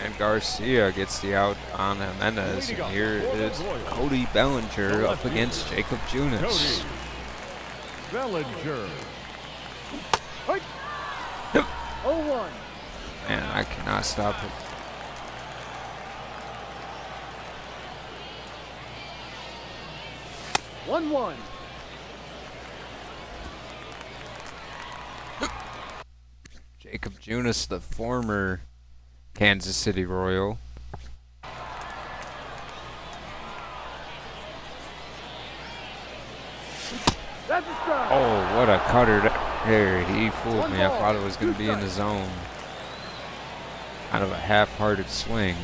And Garcia gets the out on Jimenez. And here is Cody Bellinger up against Jacob Junis. Bellinger. 0-1. Man, I cannot stop it. One. Jacob Junis, the former Kansas City Royal. That's a strike. Oh, what a cutter there. He fooled me. I thought it was going to be in the zone. Kind of a half-hearted swing.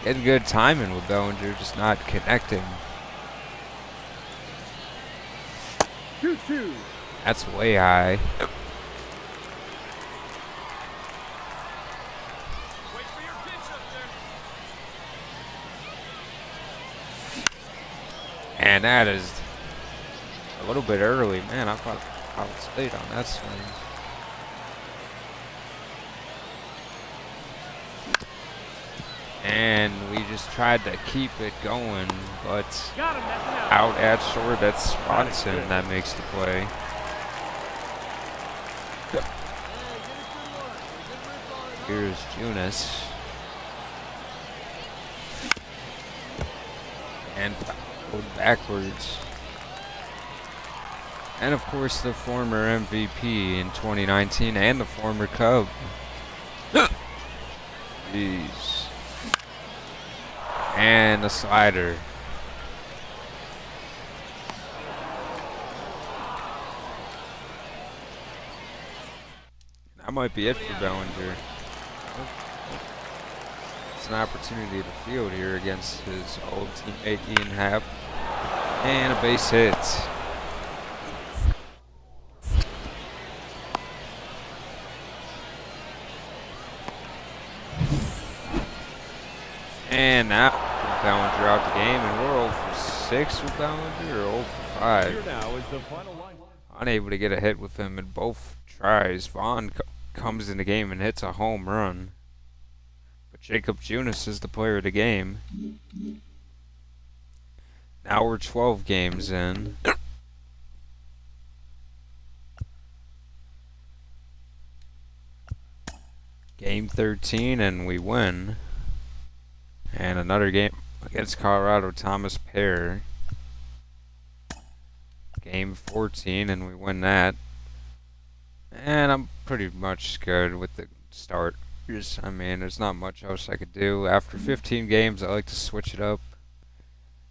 Getting good timing with Bellinger, just not connecting. 2-2. That's way high. And that is a little bit early. Man, I thought I was late on that swing. And we just tried to keep it going, but Got him. That's an out. out at short, that's Swanson that makes the play. Here's Junis. And fouled backwards. And of course the former MVP in 2019 and the former Cub. Jeez. And the slider. That might be it for Bellinger. It's an opportunity to field here against his old teammate Ian Happ. And a base hit. And now Bellinger out the game, and we're 0 6 with Bellinger or 0 for Here 5? now is the final line. Unable to get a hit with him in both tries. Vaughn comes in the game and hits a home run. But Jacob Junis is the player of the game. Now we're 12 games in. Game 13 and we win. And another game against Colorado, Thomas Pair. Game 14 and we win that. And I'm pretty much good with the starters. I mean, there's not much else I could do. After 15 games, I like to switch it up.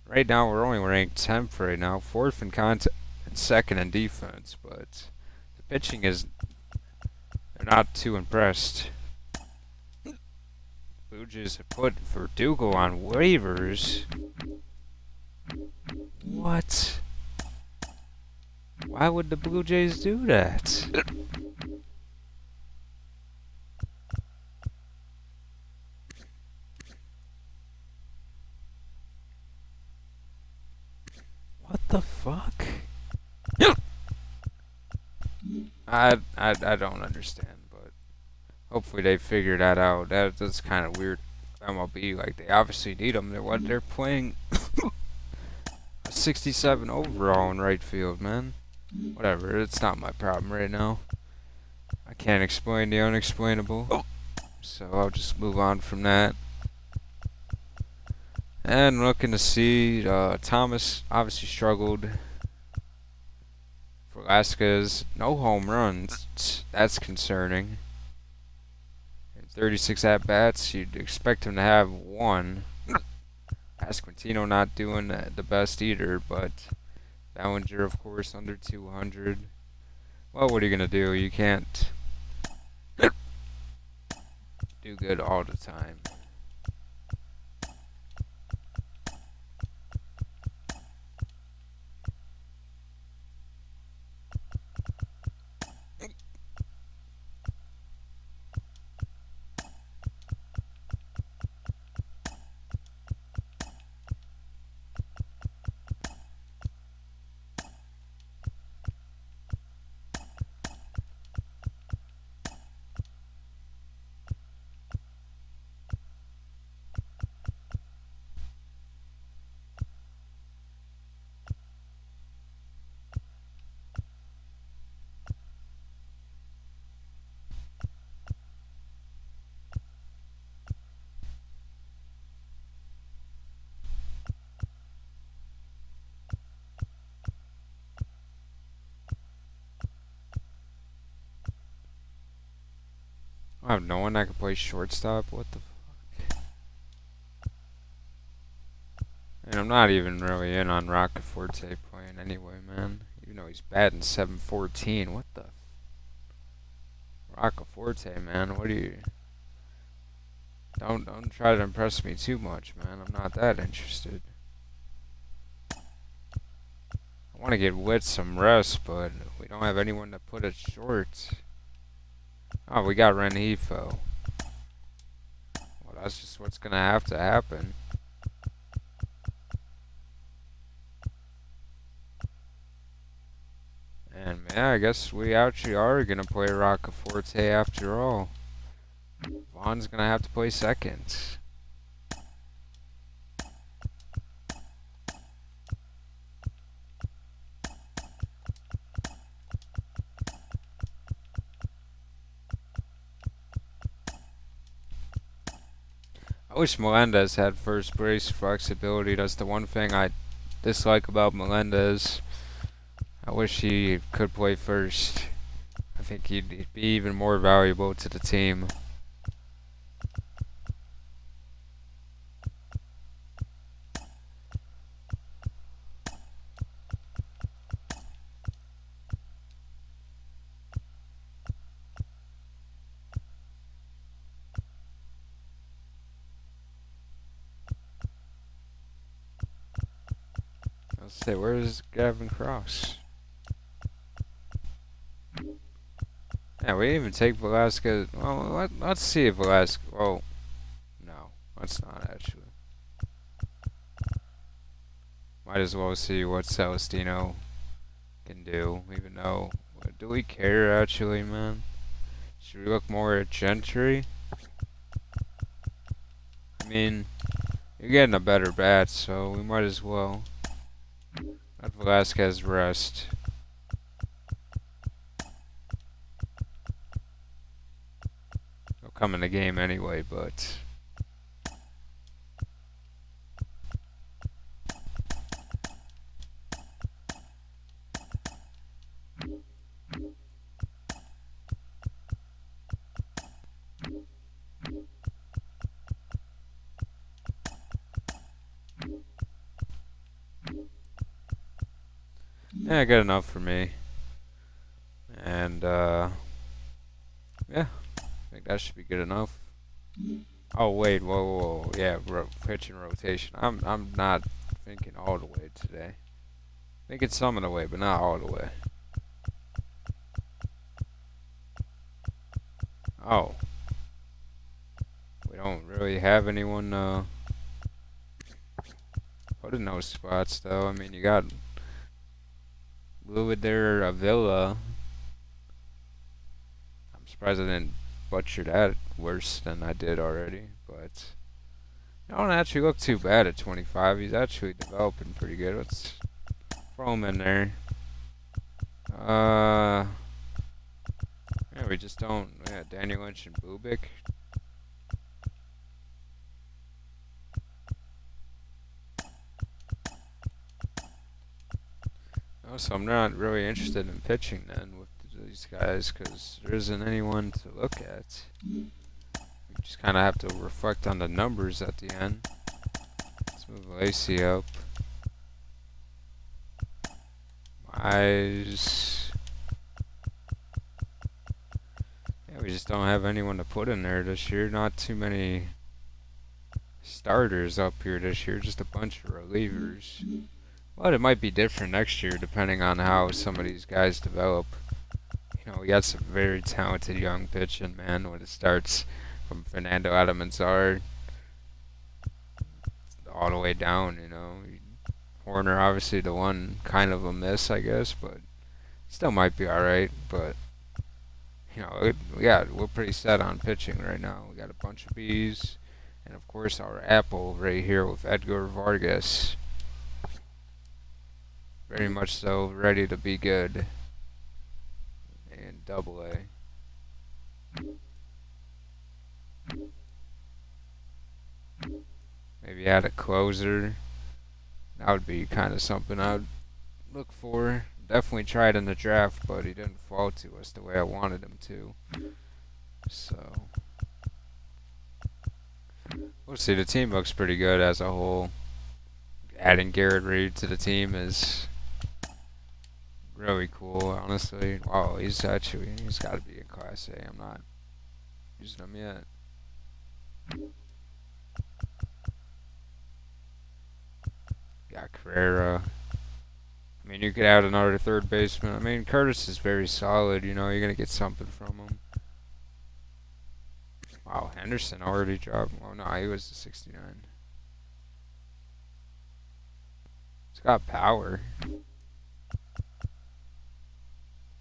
Right now, we're only ranked 10th right now. 4th in contact and 2nd in defense. But the pitching is... they're not too impressed. Blue Jays have put Verdugo on waivers. What? Why would the Blue Jays do that? What the fuck? I don't understand, but hopefully they figure that out. That's kind of weird. MLB, like, they obviously need them. They're playing a 67 overall in right field, man. Whatever, it's not my problem right now. I can't explain the unexplainable, so I'll just move on from that. And looking to see, Thomas obviously struggled. Velasquez, no home runs. That's concerning. In 36 at-bats, you'd expect him to have one. Pasquantino not doing the best either, but Bellinger, of course, under 200. Well, what are you going to do? You can't do good all the time. I have no one that can play shortstop. What the fuck? And I'm not even really in on Roccaforte playing anyway, man. Even though he's batting 714. What the? Roccaforte, man. What do you? Don't try to impress me too much, man. I'm not that interested. I want to get Witt some rest, but we don't have anyone to put at short. Oh, we got Rengifo. Well, that's just what's gonna have to happen. And man, I guess we actually are gonna play Roccaforte after all. Vaughn's gonna have to play second. I wish Melendez had first base flexibility. That's the one thing I dislike about Melendez. I wish he could play first. I think he'd be even more valuable to the team. Let's see, where's Gavin Cross? Yeah, we didn't even take Velasquez. Well, let's see if Velasquez. Oh, no, let's not actually. might as well see what Celestino can do, even though, do we care actually, man? Should we look more at Gentry? I mean, you're getting a better bat, so we might as well. Let Velasquez rest. He'll come in the game anyway, but... yeah, good enough for me. And, yeah, I think that should be good enough. Oh, wait, whoa, yeah, pitching rotation. I'm not thinking all the way today. Thinking some of the way, but not all the way. Oh. We don't really have anyone, put in those spots, though. I mean, you got Lou there, Avila. I'm surprised I didn't butcher that worse than I did already, but he don't actually look too bad at 25. He's actually developing pretty good. Let's throw him in there. Yeah, we just don't. Yeah, Daniel Lynch and Bubik. Oh, so I'm not really interested in pitching then with these guys because there isn't anyone to look at. We just kind of have to reflect on the numbers at the end. Let's move Lacey up. Eyes. Yeah, we just don't have anyone to put in there this year. Not too many starters up here this year. Just a bunch of relievers. But it might be different next year depending on how some of these guys develop. You know, we got some very talented young pitching, man, when it starts from Fernando Almanzar all the way down, you know. Horner, obviously, the one kind of a miss, I guess, but still might be alright. But, you know, we're pretty set on pitching right now. We got a bunch of bees, and of course, our apple right here with Edgar Vargas. Very much so, ready to be good. And AA. Maybe add a closer. That would be kind of something I'd look for. Definitely tried in the draft, but he didn't fall to us the way I wanted him to. So, we'll see. The team looks pretty good as a whole. Adding Garrett Reed to the team is really cool, honestly. Wow, he's got to be in Class A. I'm not using him yet. Got Carrera. I mean, you could add another third baseman. I mean, Curtis is very solid. You know, you're gonna get something from him. Wow, Henderson already dropped. Well, no, he was the 69. He's got power.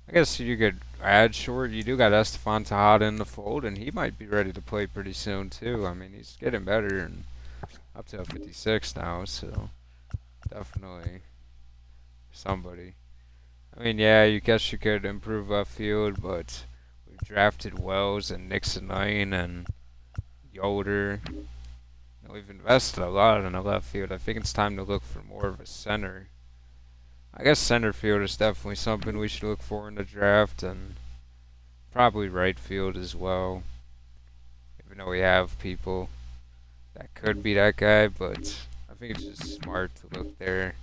I guess you could add short. You do got Estefan Tejada in the fold, and he might be ready to play pretty soon too. I mean, he's getting better and up to 56 now, so definitely somebody. I mean, yeah, you guess you could improve left field, but we've drafted Wells and Nixon Lane and Yoder. You know, we've invested a lot in the left field. I think it's time to look for more of a center. I guess center field is definitely something we should look for in the draft, and probably right field as well. Even though we have people that could be that guy, but I think it's just smart to look there.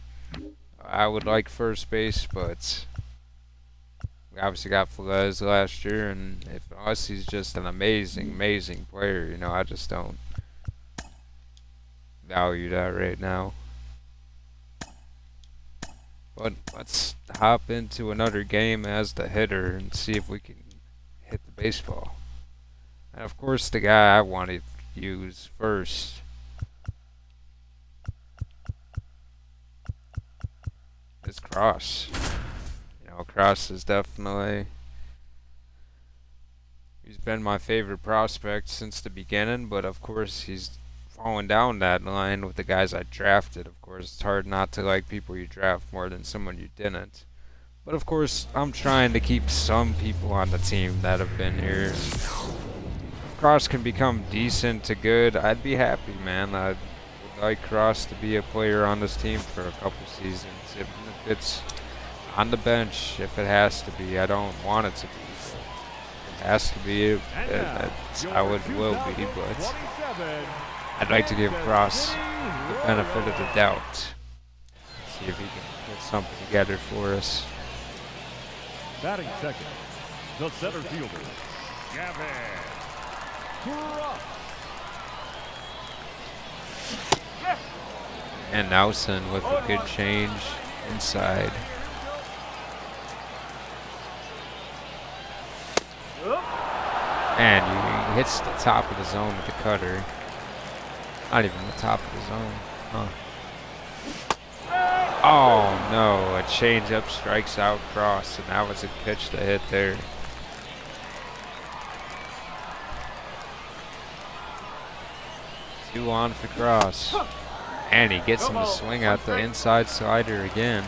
I would like first base, but we obviously got Flores last year, and if us, he's just an amazing player. You know, I just don't value that right now. But let's hop into another game as the hitter and see if we can hit the baseball. And of course, the guy I want to use first is Cross. You know, Cross is definitely, he's been my favorite prospect since the beginning, but of course he's falling down that line with the guys I drafted. Of course, it's hard not to like people you draft more than someone you didn't. But of course, I'm trying to keep some people on the team that have been here. If Cross can become decent to good, I'd be happy, man. I'd like Cross to be a player on this team for a couple seasons. Even if it's on the bench, if it has to be. I don't want it to be. It has to be. That's how it will be, but I'd like to give Cross the benefit of the doubt. See if he can put something together for us. Batting second, the center fielder, Gavin Cross. And Nelson with a good change inside. And he hits the top of the zone with the cutter. Not even the top of the zone. Huh. Oh no, a changeup strikes out Cross, and that was a pitch to hit there. Two on for Cross. And he gets him to swing at the inside slider again.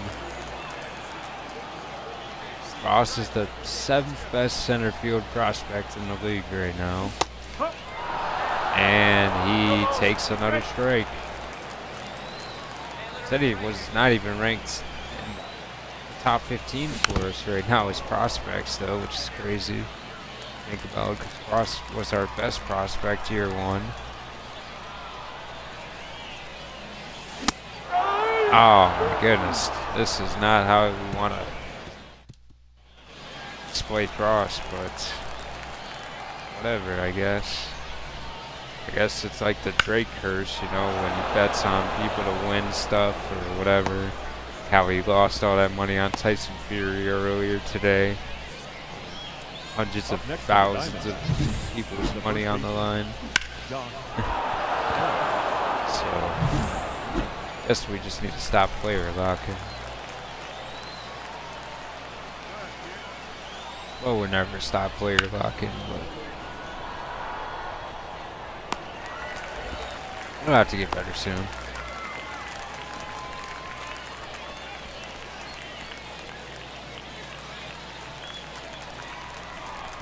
Cross is the 7th best center field prospect in the league right now. And he takes another strike. Said he was not even ranked in the top 15 for us right now as prospects, though, which is crazy. Think about it, because Cross was our best prospect year one. Oh my goodness, this is not how we want to display Cross, but whatever, I guess. I guess it's like the Drake curse, you know, when he bets on people to win stuff or whatever. How he lost all that money on Tyson Fury earlier today. Hundreds of thousands of people's money on the line. So, I guess we just need to stop player locking. Well, we'll never stop player locking, but we'll have to get better soon.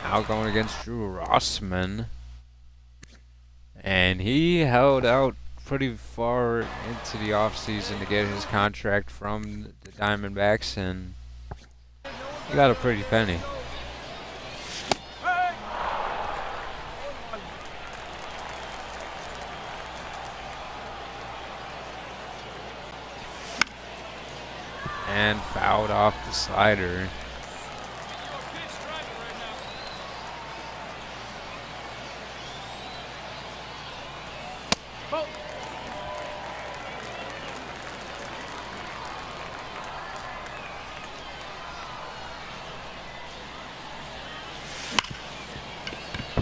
Now going against Drew Rossman. And he held out pretty far into the offseason to get his contract from the Diamondbacks, and he got a pretty penny. And fouled off the slider.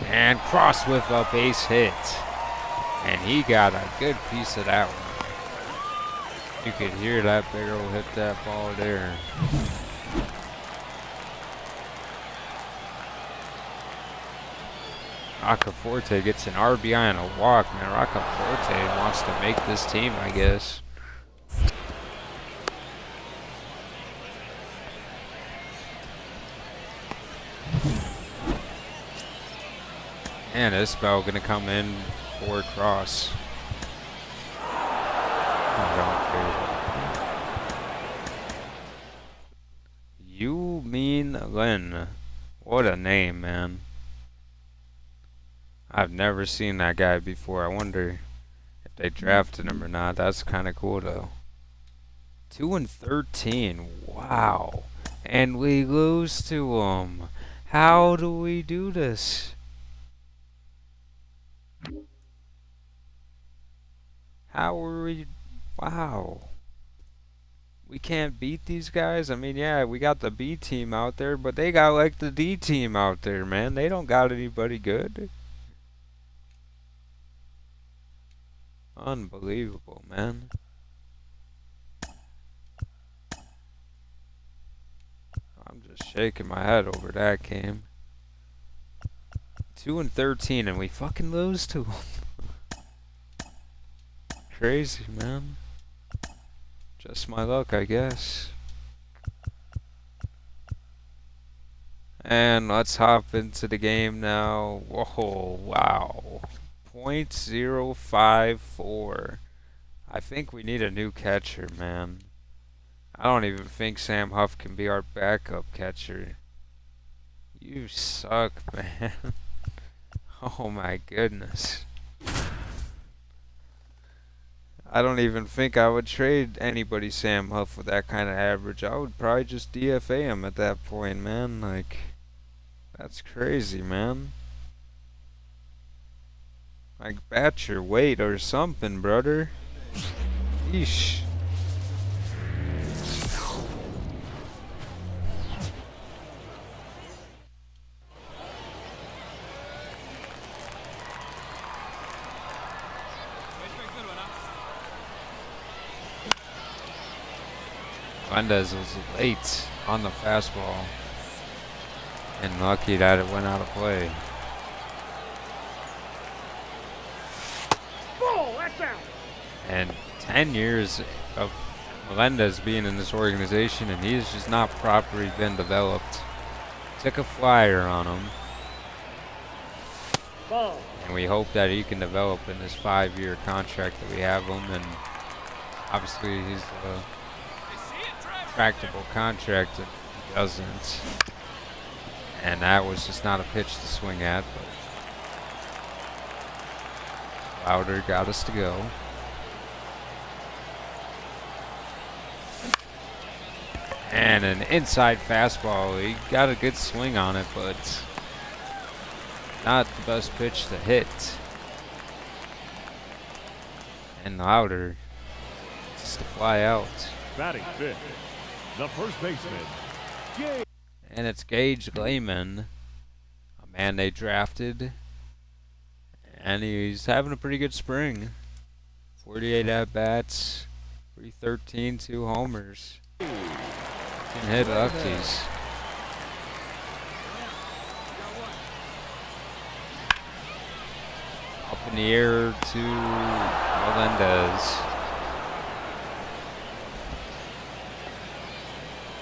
And Cross with a base hit. And he got a good piece of that one. You could hear that barrel hit that ball there. Roccaforte gets an RBI and a walk, man. Roccaforte wants to make this team, I guess. And Isbell gonna come in for Cross. You mean Lin. What a name, man. I've never seen that guy before. I wonder if they drafted him or not. That's kind of cool, though. 2-13. Wow. And we lose to him. How do we do this? How are we? Wow. We can't beat these guys? I mean, yeah, we got the B team out there, but they got like the D team out there, man. They don't got anybody good. Unbelievable, man. just shaking my head over that game. 2-13, and we fucking lose to them. Crazy, man. Just my luck, I guess. And let's hop into the game now. Whoa, wow. .054. I think we need a new catcher, man. I don't even think Sam Huff can be our backup catcher. You suck, man. Oh my goodness. I don't even think I would trade anybody Sam Huff with that kind of average. I would probably just DFA him at that point, man. Like, that's crazy, man. Like, bat your weight or something, brother. Yeesh. Melendez was late on the fastball, and lucky that it went out of play. Ball, that's out. And 10 years of Melendez being in this organization, and he's just not properly been developed. Took a flyer on him, Ball. and we hope that he can develop in this 5-year contract that we have him. And obviously, he's a tractable contract if he doesn't. And that was just not a pitch to swing at, but Louder got us to go. And an inside fastball. He got a good swing on it, but not the best pitch to hit. And Louder just to fly out. Batting fifth, the first baseman, Gage. And it's Gage Lehman, a man they drafted. And he's having a pretty good spring. 48 at-bats, 313, 2 homers. Can hit lefties. Up in the air to Melendez.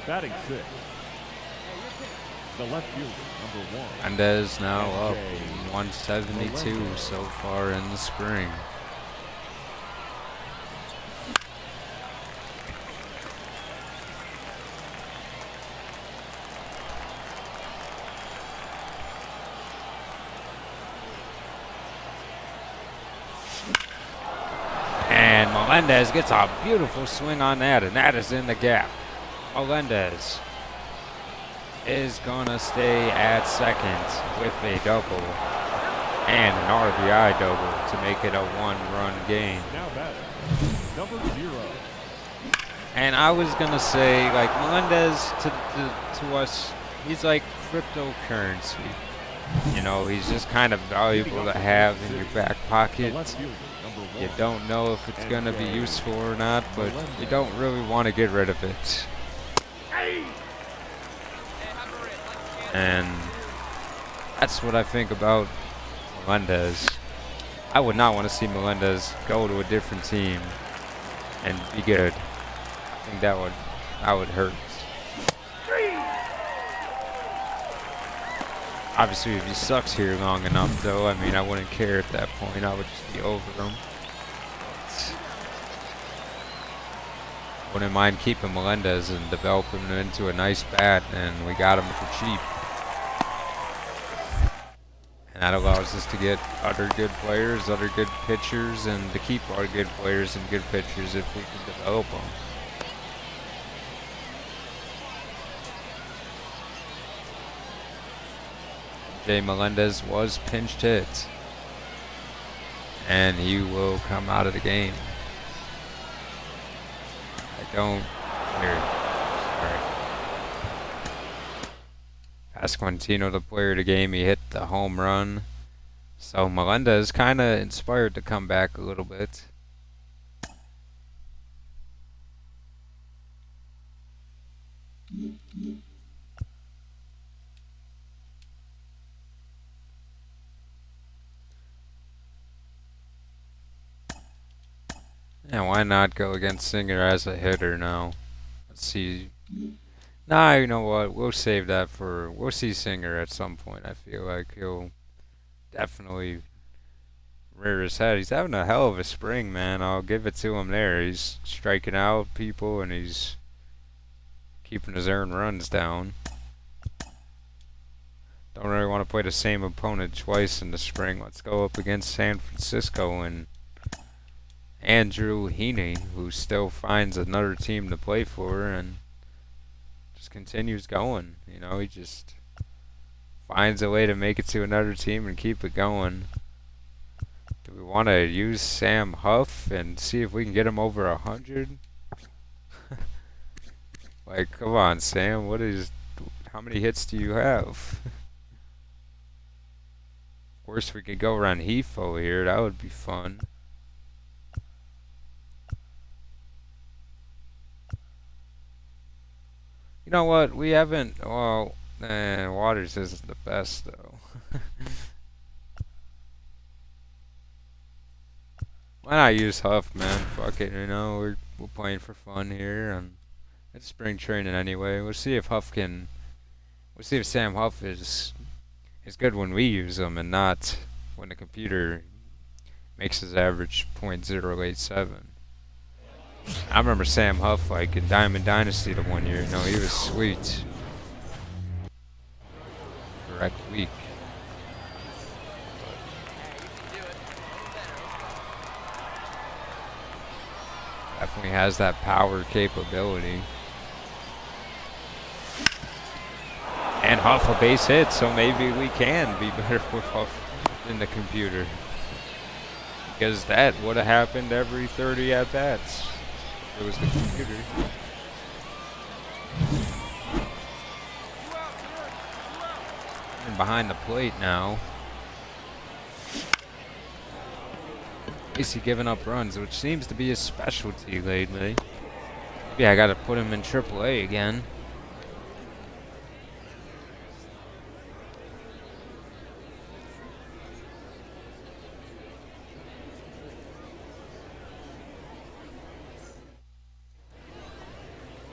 Batting sixth, the left fielder, number 1. Melendez now up 172 so far in the spring. And Melendez gets a beautiful swing on that, and that is in the gap. Melendez is gonna stay at second with a double and an RBI double to make it a 1-run game. Now batting, number 0. And I was gonna say, like, Melendez to us, he's like cryptocurrency. You know, he's just kind of valuable to have in your back The pocket. left fielder, number 1. You don't know if it's gonna be useful or not, but you don't really want to get rid of it. And that's what I think about Melendez. I would not want to see Melendez go to a different team and be good. I think that would hurt. Obviously, if he sucks here long enough, though, I mean, I wouldn't care at that point. I would just be over him. Wouldn't mind keeping Melendez and developing him into a nice bat, and we got him for cheap. And that allows us to get other good players, other good pitchers, and to keep our good players and good pitchers if we can develop them. Jay Melendez was pinched hit, and he will come out of the game. I don't hear. Sorry. Pasquantino, the player of the game, he hit the home run. So Melendez kind of inspired to come back a little bit. And why not go against Singer as a hitter now? Let's see. Nah, you know what? We'll save that for. We'll see Singer at some point. I feel like he'll definitely rear his head. He's having a hell of a spring, man. I'll give it to him there. He's striking out people and he's keeping his earned runs down. Don't really want to play the same opponent twice in the spring. Let's go up against San Francisco and Andrew Heaney, who still finds another team to play for and just continues going. You know, he just finds a way to make it to another team and keep it going. Do we want to use Sam Huff and see if we can get him over 100? Like, come on, Sam. How many hits do you have? Of course, we could go run Hefo here. That would be fun. You know what? We haven't. Well, Waters isn't the best though. Why not use Huff, man? Fuck it, you know, we're playing for fun here, and it's spring training anyway. We'll see if Sam Huff is good when we use him, and not when the computer makes his average .087. I remember Sam Huff like in Diamond Dynasty the one year. You know, he was sweet. Correct week. Definitely has that power capability. And Huff a base hit, so maybe we can be better with Huff than the computer. Because that would have happened every 30 at-bats. If it was the computer. And behind the plate now. Casey giving up runs, which seems to be his specialty lately. Yeah, I gotta put him in AAA again.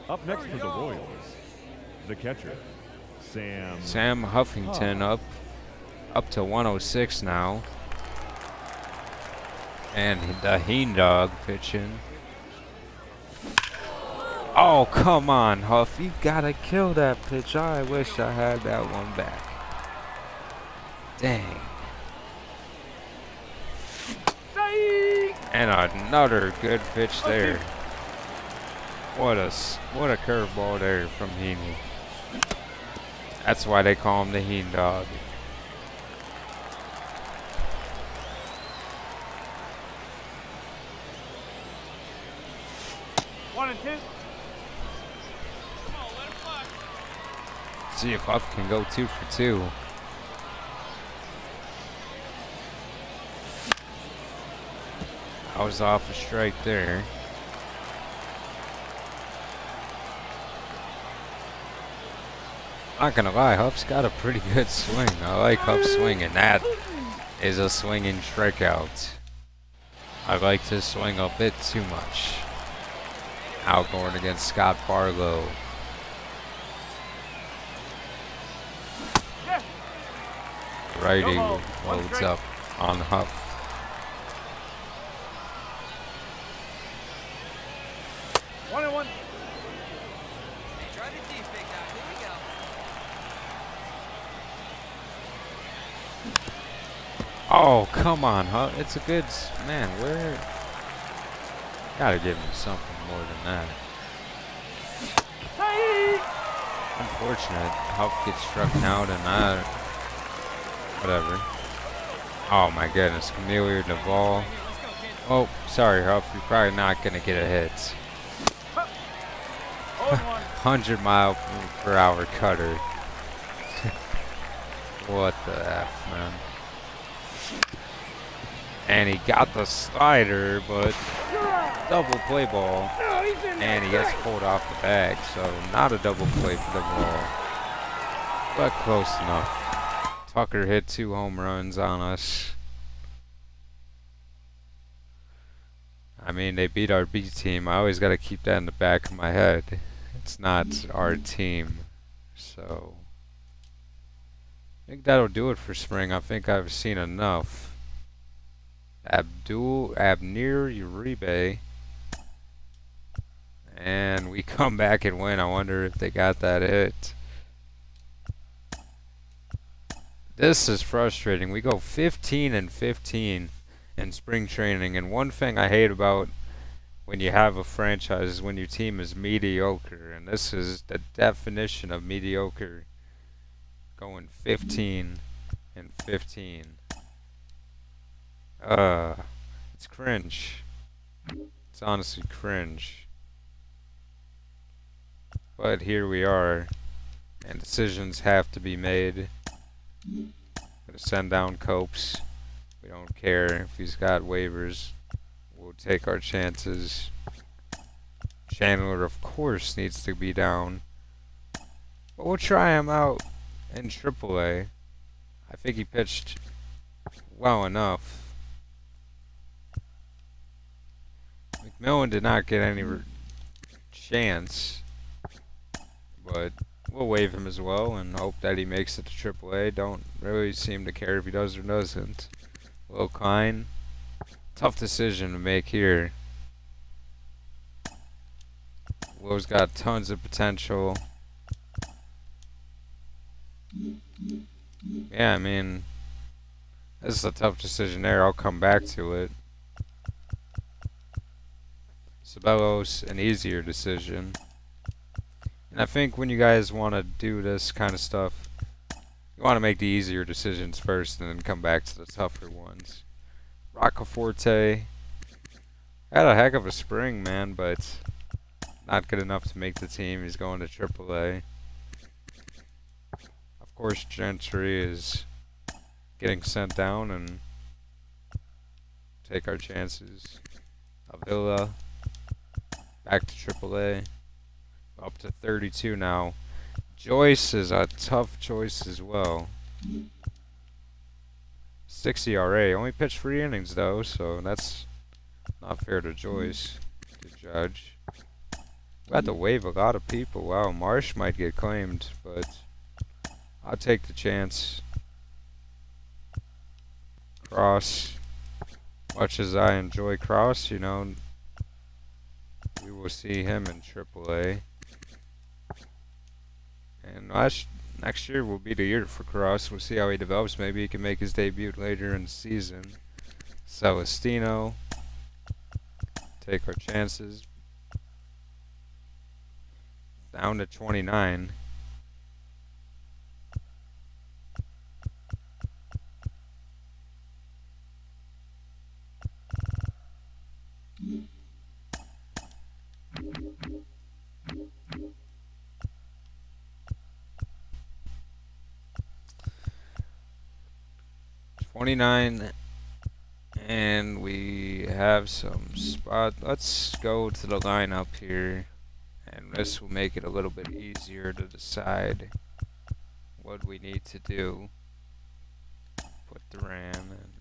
Up next for the Royals, the catcher, Sam Huffington up to 106 now. And the Heen Dog pitching. Oh, come on, Huff. You gotta kill that pitch. I wish I had that one back. Dang. And another good pitch there. What a curveball there from Heaney. That's why they call him the Heen Dog. One and two. See if Huff can go 2 for 2. I was off a strike there. Not gonna lie, Huff's got a pretty good swing. I like Huff's swing, and that is a swinging strikeout. I like to swing a bit too much. Outgoing against Scott Barlow. Righty loads up on Huff. One and one. Oh, come on, Huff. It's a good man. Where? Gotta give him something more than that. Unfortunate. Huff gets struck out and whatever. Oh my goodness. Camilo Duvall. Oh, sorry, Huff. You're probably not gonna get a hit. 100-mile-per-hour cutter. What the F, man. And he got the slider, but double play ball. And he gets pulled off the bag, so not a double play for the ball. But close enough. Tucker hit 2 home runs on us. I mean, they beat our B team. I always got to keep that in the back of my head. It's not our team. So, I think that'll do it for spring. I think I've seen enough. Abnir Uribe. And we come back and win. I wonder if they got that hit. This is frustrating. We go 15 and 15 in spring training. And one thing I hate about when you have a franchise is when your team is mediocre. And this is the definition of mediocre. Going 15 and 15. It's cringe. It's honestly cringe. But here we are. And decisions have to be made. Gonna send down Copes. We don't care if he's got waivers. We'll take our chances. Chandler, of course, needs to be down. But we'll try him out in AAA. I think he pitched well enough. McMillan did not get any chance. But we'll waive him as well and hope that he makes it to AAA. Don't really seem to care if he does or doesn't. Will Klein. Tough decision to make here. Will's got tons of potential. Yeah, I mean, this is a tough decision there. I'll come back to it. Sabelos, an easier decision. And I think when you guys want to do this kind of stuff, you want to make the easier decisions first and then come back to the tougher ones. Roccaforte had a heck of a spring, man, but not good enough to make the team. He's going to AAA. Of course, Gentry is getting sent down and take our chances. Avila back to AAA. Up to 32 now. Joyce is a tough choice as well. 6 ERA. Only pitched 3 innings though, so that's not fair to Joyce to judge. We had to waive a lot of people. Wow, Marsh might get claimed, but I'll take the chance. Cross. Much as I enjoy Cross, you know, we will see him in AAA. And next year will be the year for Cross. We'll see how he develops. Maybe he can make his debut later in the season. Celestino. Take our chances. Down to 29. And we have some spot. Let's go to the lineup here, and this will make it a little bit easier to decide what we need to do. Put Duran in.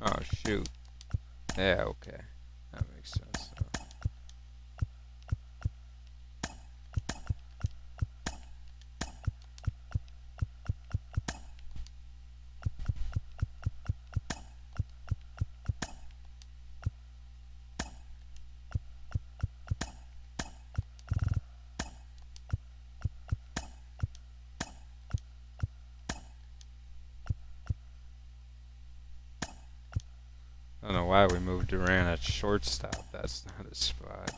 Oh shoot. Yeah, okay. That makes sense now. I don't know why we moved Duran at shortstop. That's not his spot.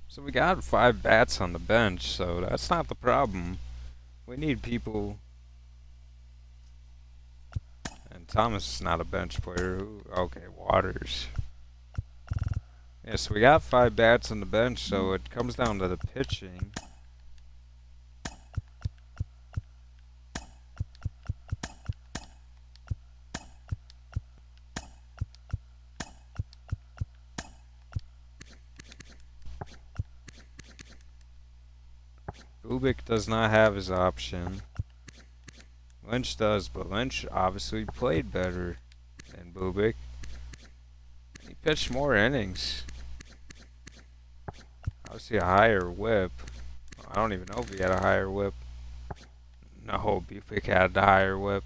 So we got 5 bats on the bench, so that's not the problem. We need people. And Thomas is not a bench player. Okay, Waters. Yeah, so we got 5 bats on the bench, so it comes down to the pitching. Bubik does not have his option. Lynch does, but Lynch obviously played better than Bubik. He pitched more innings. Obviously a higher whip. I don't even know if he had a higher whip. No, Bubik had the higher whip.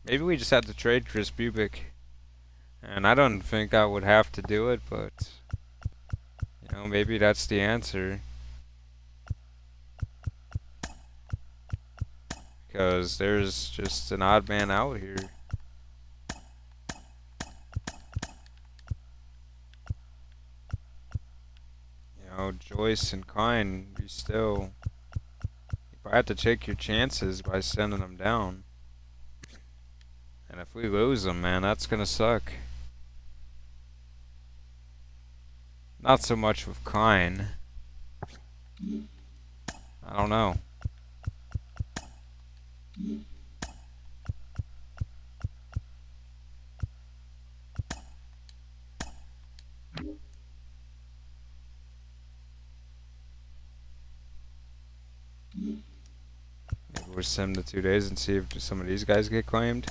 Maybe we just had to trade Chris Bubik. And I don't think I would have to do it, but you know, maybe that's the answer. Because there's just an odd man out here. You know, Joyce and Kine, you probably have to take your chances by sending them down. And if we lose them, man, that's gonna suck. Not so much with Kine. I don't know. Maybe we'll send them to 2 days and see if some of these guys get claimed.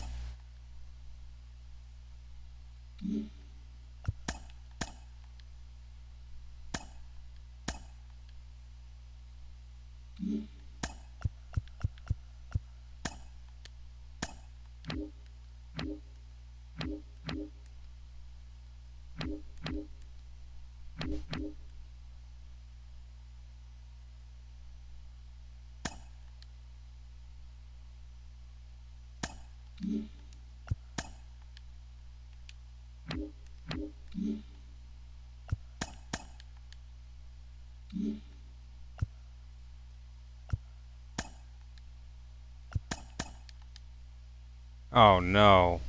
Oh no.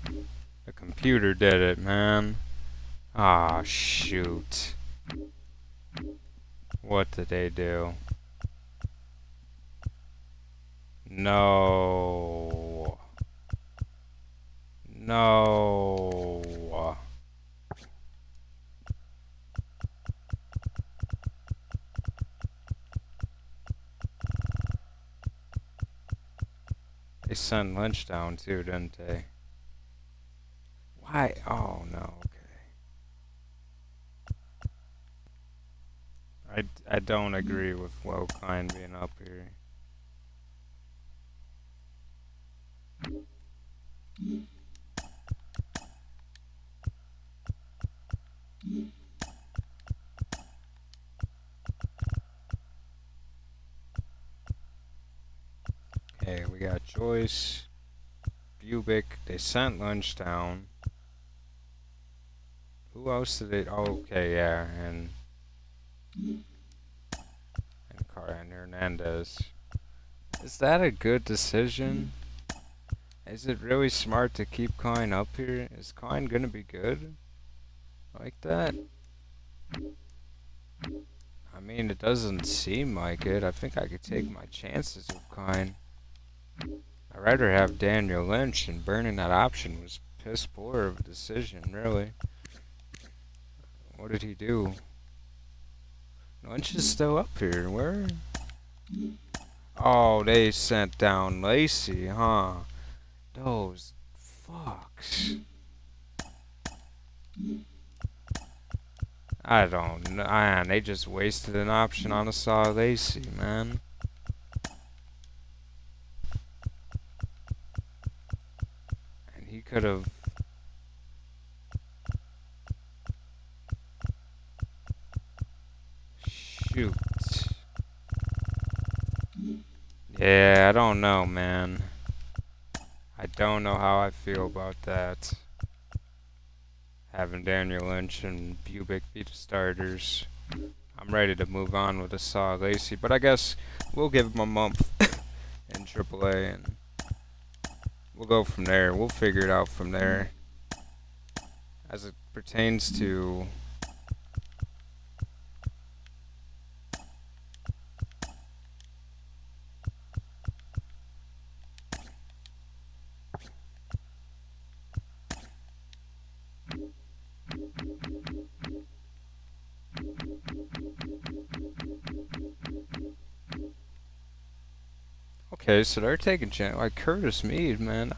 The computer did it, man. Ah, shoot. What did they do? No. No. They sent Lynch down too, didn't they? Why? Oh no, okay. I don't agree with Will Kine being up here. Okay, we got Joyce, Bubik. They sent Lynch down. Who else did they? Oh, okay, yeah, and Hernandez. Is that a good decision? Is it really smart to keep Kine up here? Is Kine gonna be good like that? I mean, it doesn't seem like it. I think I could take my chances with Kine. I'd rather have Daniel Lynch, and burning that option was piss poor of a decision, really. What did he do? Lynch is still up here. Where? Oh, they sent down Lacey, huh? Those fucks. I don't know. Man, they just wasted an option on a Saw Lacey, man. And he could have. Shoot. Yeah, I don't know, man. I don't know how I feel about that. Having Daniel Lynch and Bubik be the starters. I'm ready to move on with Saw Lacey, but I guess we'll give him a month in AAA and we'll go from there. We'll figure it out from there. As it pertains to Okay, so they're taking chance. Like Curtis Mead, man.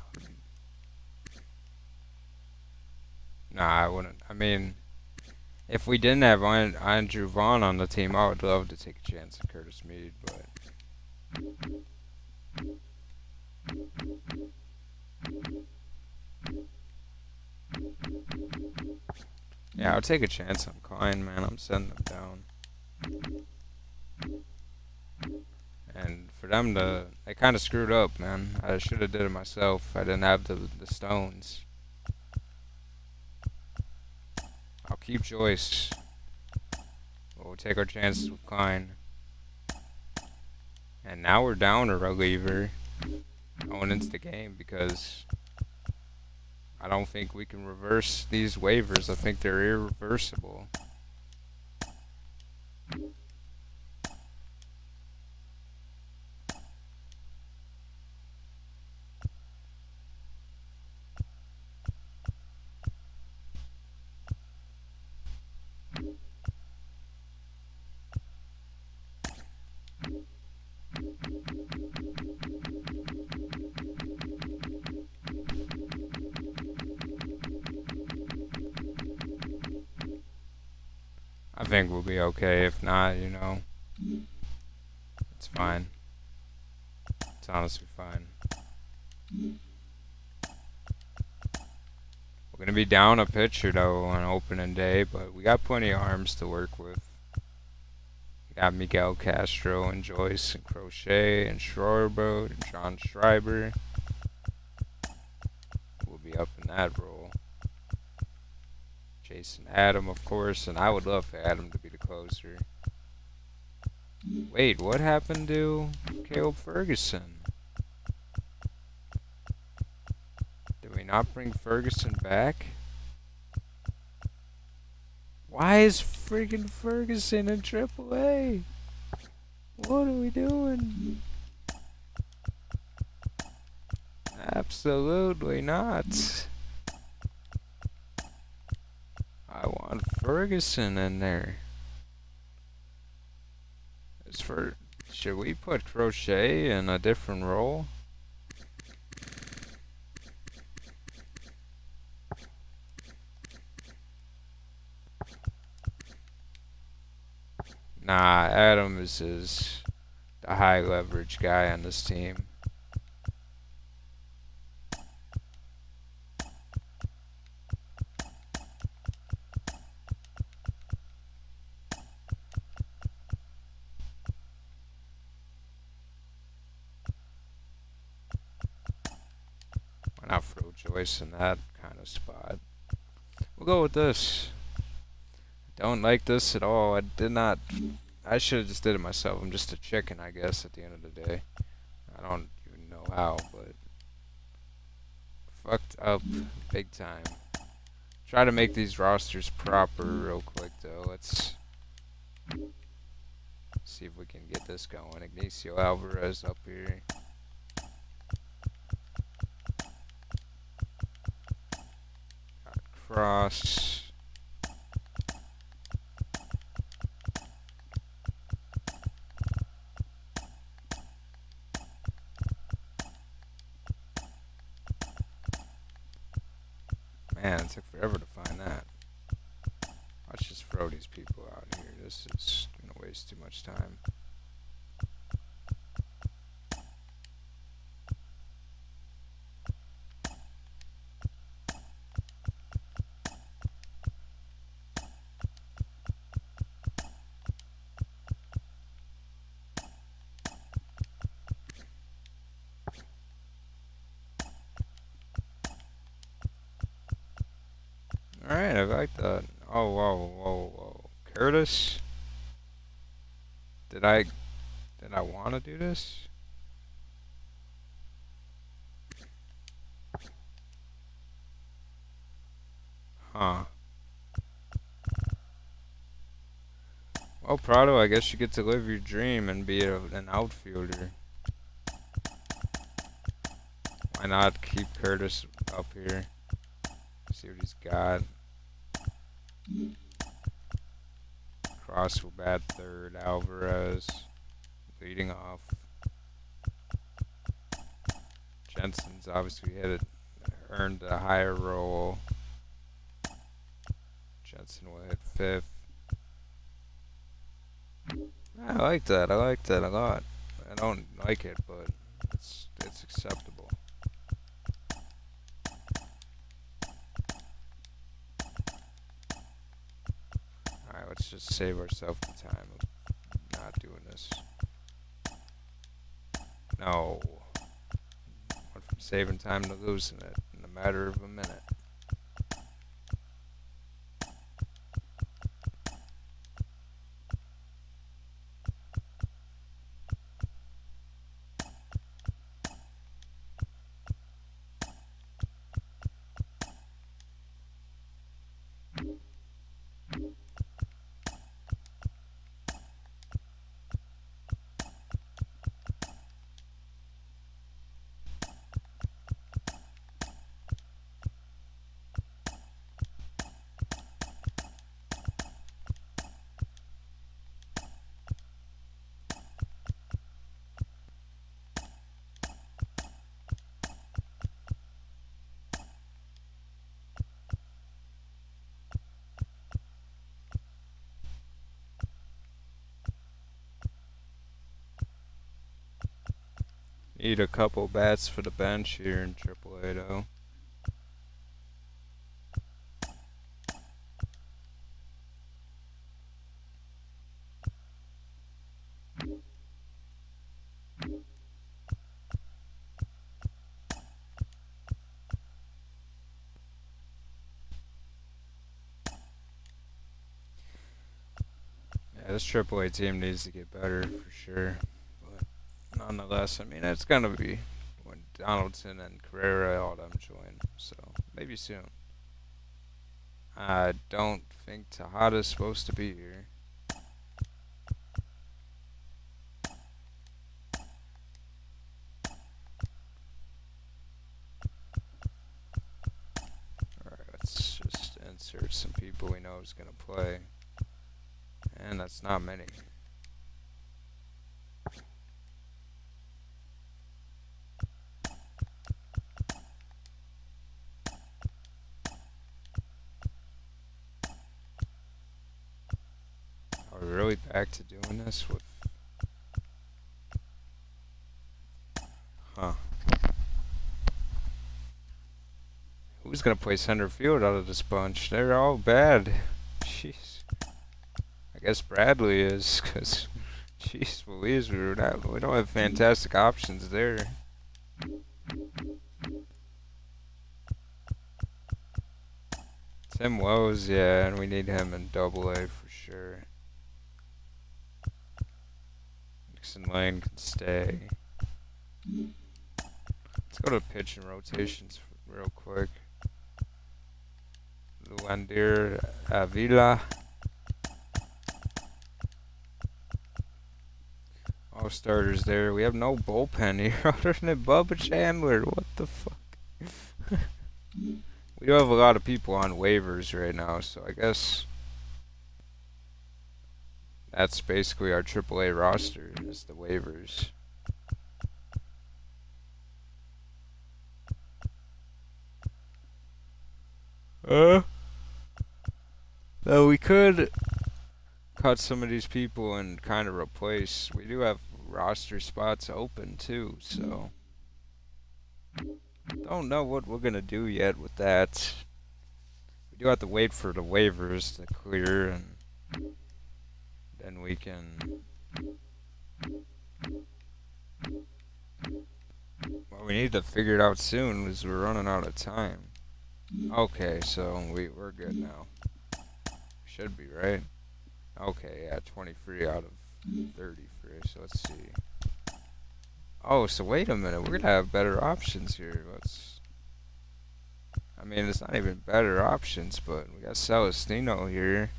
Nah, I wouldn't. I mean, if we didn't have Andrew Vaughn on the team, I would love to take a chance on Curtis Mead, but yeah, I'll take a chance on Klein, man. I'm sending them down. And for them to, they kind of screwed up, man. I should have did it myself. I didn't have the stones. I'll keep Joyce. We'll take our chances with Klein. And now we're down a reliever going into the game because I don't think we can reverse these waivers. I think they're irreversible. I think we'll be okay. If not, you know, it's fine. It's honestly fine. We're going to be down a pitcher, though, on opening day, but we got plenty of arms to work with. We got Miguel Castro and Joyce and Crochet and Schwarber and John Schreiber. We'll be up in that role. Jason Adam, of course, and I would love for Adam to be the closer. Wait, what happened to Caleb Ferguson? Did we not bring Ferguson back? Why is freaking Ferguson in AAA? What are we doing? Absolutely not. I want Ferguson in there. Should we put Crochet in a different role? Nah, Adams is the high leverage guy on this team. Why not throw Joyce in that kind of spot? We'll go with this. Don't like this at all. I should have just did it myself. I'm just a chicken, I guess, at the end of the day. I don't even know how, but fucked up big time. Try to make these rosters proper real quick, though. Let's see if we can get this going. Ignacio Alvarez up here. Got Cross. Man, it took forever to find that. Let's just throw these people out here. This is gonna waste too much time. Alright, I like that. Oh, whoa. Curtis? Did I want to do this? Huh. Well, Prado, I guess you get to live your dream and be an outfielder. Why not keep Curtis up here? See what he's got. Cross will bat third. Alvarez leading off. Jensen's obviously earned a higher role. Jensen will hit 5th. I like that. I like that a lot. I don't like it, but it's acceptable. Alright, let's just save ourselves the time of not doing this. No. Went from saving time to losing it in a matter of a minute. Need a couple bats for the bench here in AAA though. Yeah, this AAA team needs to get better for sure. But nonetheless, I mean, it's gonna be when Donaldson and Carrera all them join, so maybe soon. I don't think Tejada's supposed to be here. Alright, let's just insert some people we know is gonna play. And that's not many. Are we really back to doing this with... Huh. Who's gonna play center field out of this bunch? They're all bad. Jeez. I guess Bradley is, cause jeez Louise, we don't have fantastic options there. Tim Lowe's, yeah, and we need him in AA for sure. Nixon Lane can stay. Let's go to pitch and rotations real quick. Luandir Avila. All starters there. We have no bullpen here other than Bubba Chandler. What the fuck? We do have a lot of people on waivers right now, so I guess that's basically our AAA roster, is the waivers. Though we could cut some of these people and kind of replace. We do have roster spots open too, so don't know what we're gonna do yet with that. We do have to wait for the waivers to clear, and then we can. What we need to figure it out soon is we're running out of time. Okay, so we're good now. Should be, right? Okay, yeah, 23 out of 33, so let's see. Oh, so wait a minute, we're gonna have better options here. I mean, it's not even better options, but we got Celestino here.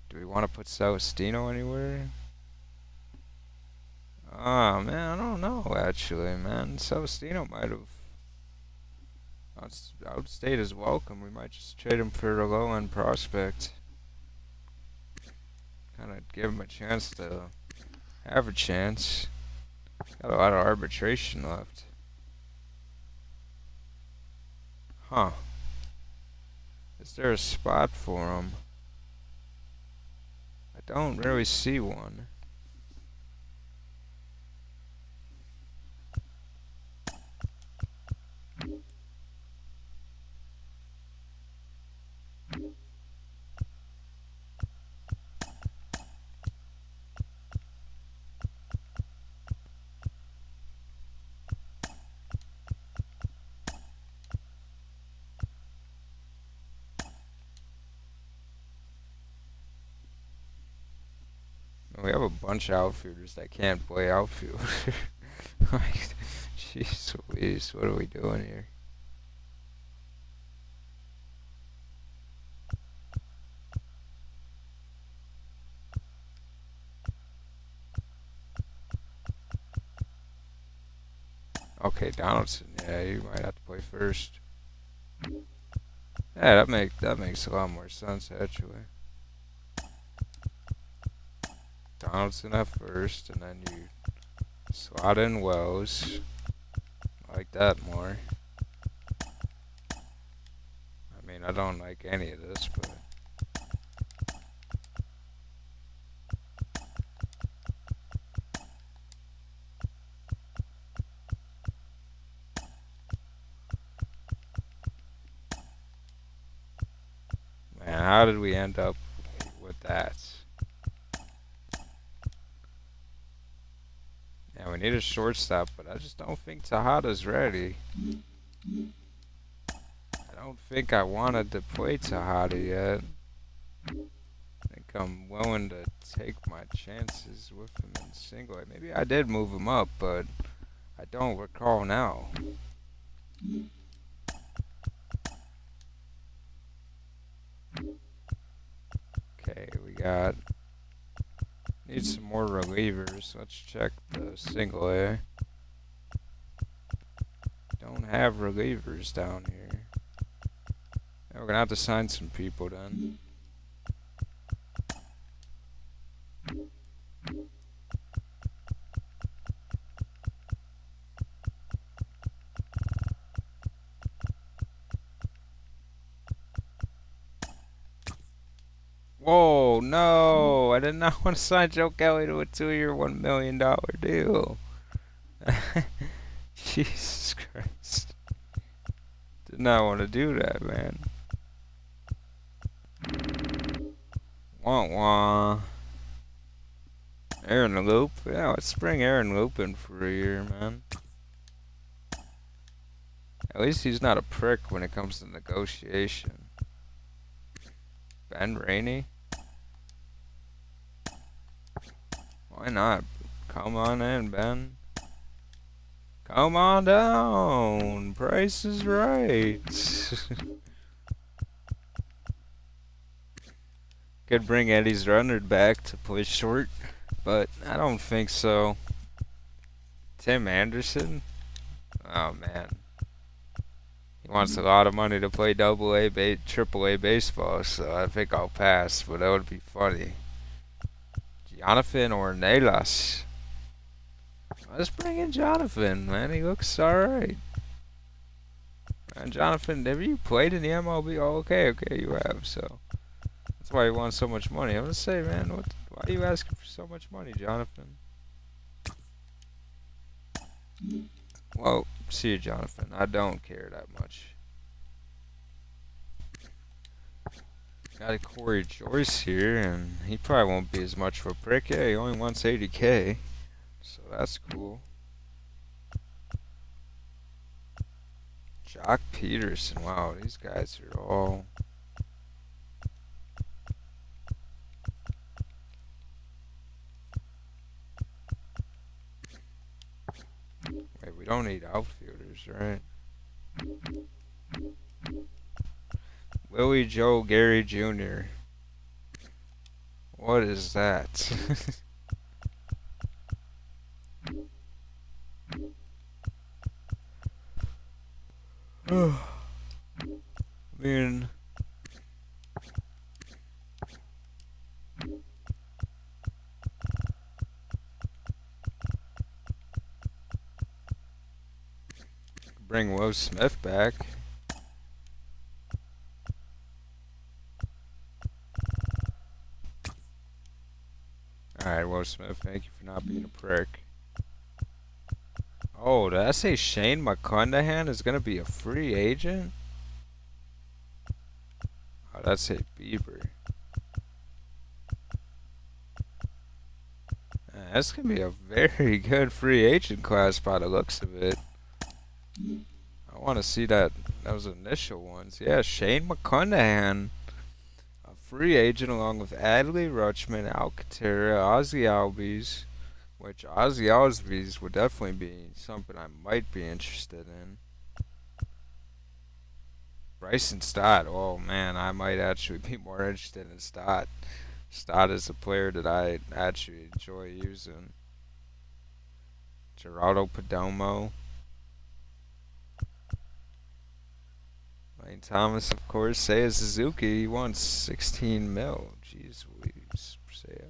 Do we want to put Celestino anywhere? Oh, man, I don't know, actually, man. Celestino might have outstayed his welcome. We might just trade him for a low-end prospect. Kind of give him a chance to have a chance. Got a lot of arbitration left. Huh. Is there a spot for him? I don't really see one. We have a bunch of outfielders that can't play outfield. Like, jeez Louise, what are we doing here? Okay, Donaldson, yeah, you might have to play first. Yeah, that makes a lot more sense actually. Donaldson at first, and then you slot in Wells. I like that more. I mean, I don't like any of this, but man, how did we end up with that? Yeah, we need a shortstop, but I just don't think Tejada's ready. I don't think I wanted to play Tejada yet. I think I'm willing to take my chances with him in single A. Maybe I did move him up, but I don't recall now. Okay, we got... Need some more relievers. Let's check the single A. Don't have relievers down here. Yeah, we're gonna have to sign some people then. Whoa, no! I did not want to sign Joe Kelly to a 2-year, $1 million deal. Jesus Christ. Did not want to do that, man. Wah wah. Aaron Loop. Yeah, let's bring Aaron Loop in for a year, man. At least he's not a prick when it comes to negotiation. Ben Rainey? Why not? Come on in, Ben. Come on down. Price is right. Could bring Eddie's Runner back to play short, but I don't think so. Tim Anderson? Oh man. He wants a lot of money to play triple A baseball, so I think I'll pass, but that would be funny. Jonathan Ornelas. Let's bring in Jonathan, man. He looks alright. And Jonathan, have you played in the MLB? Oh, okay, you have, so. That's why he wants so much money. I'm gonna say, man, why are you asking for so much money, Jonathan? Well, see you, Jonathan. I don't care that much. Got a Corey Joyce here, and he probably won't be as much of a prick. Yeah, he only wants 80K, so that's cool. Jock Peterson. Wow, these guys are all... Wait, we don't need outfielders, right? Willie Joe Gary Jr. What is that? I mean... bring Will Smith back. Alright, Will Smith, thank you for not being a prick. Oh, did I say Shane McClanahan is gonna be a free agent? Oh, that's a Bieber. That's gonna be a very good free agent class by the looks of it. I want to see those initial ones. Yeah, Shane McClanahan, a free agent along with Adley Rutschman, Alcantara, Ozzy Albies, which Ozzy Albies would definitely be something I might be interested in. Bryson Stott, oh man, I might actually be more interested in Stott. Stott is a player that I actually enjoy using. Geraldo Perdomo. Lane Thomas, of course. Seiya Suzuki, he wants 16 mil. Jeez Louise. Seiya.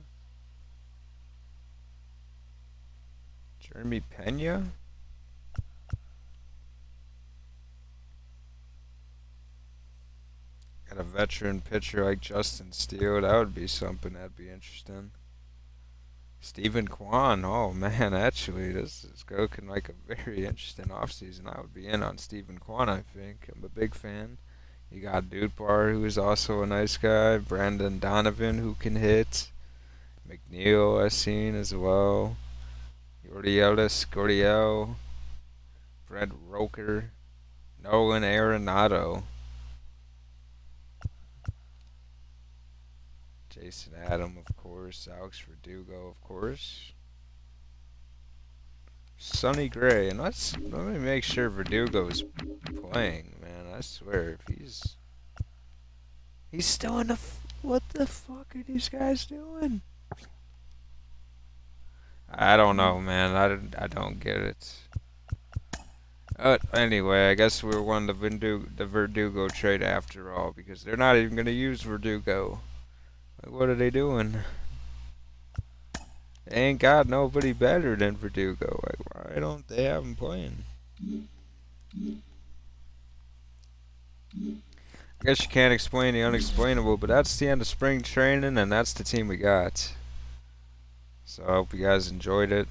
Jeremy Pena. Got a veteran pitcher like Justin Steele. That would be something that'd be interesting. Stephen Kwan. Oh man, actually, this is looking like a very interesting offseason. I would be in on Stephen Kwan, I think. I'm a big fan. You got Dudbar, who is also a nice guy. Brandon Donovan, who can hit. McNeil, I've seen as well. Yordielis Gurriel. Brent Roker. Nolan Arenado. Jason Adam, of course. Alex Verdugo, of course. Sonny Gray. And let me make sure Verdugo's playing, man. I swear, if he's still in the what the fuck are these guys doing? I don't know, man. I don't get it. Anyway, I guess we won the Verdugo trade after all, because they're not even gonna use Verdugo. Like, what are they doing? They ain't got nobody better than Verdugo. Like, why don't they have him playing? I guess you can't explain the unexplainable, but that's the end of spring training, and that's the team we got. So I hope you guys enjoyed it.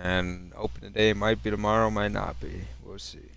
And opening day might be tomorrow, might not be. We'll see.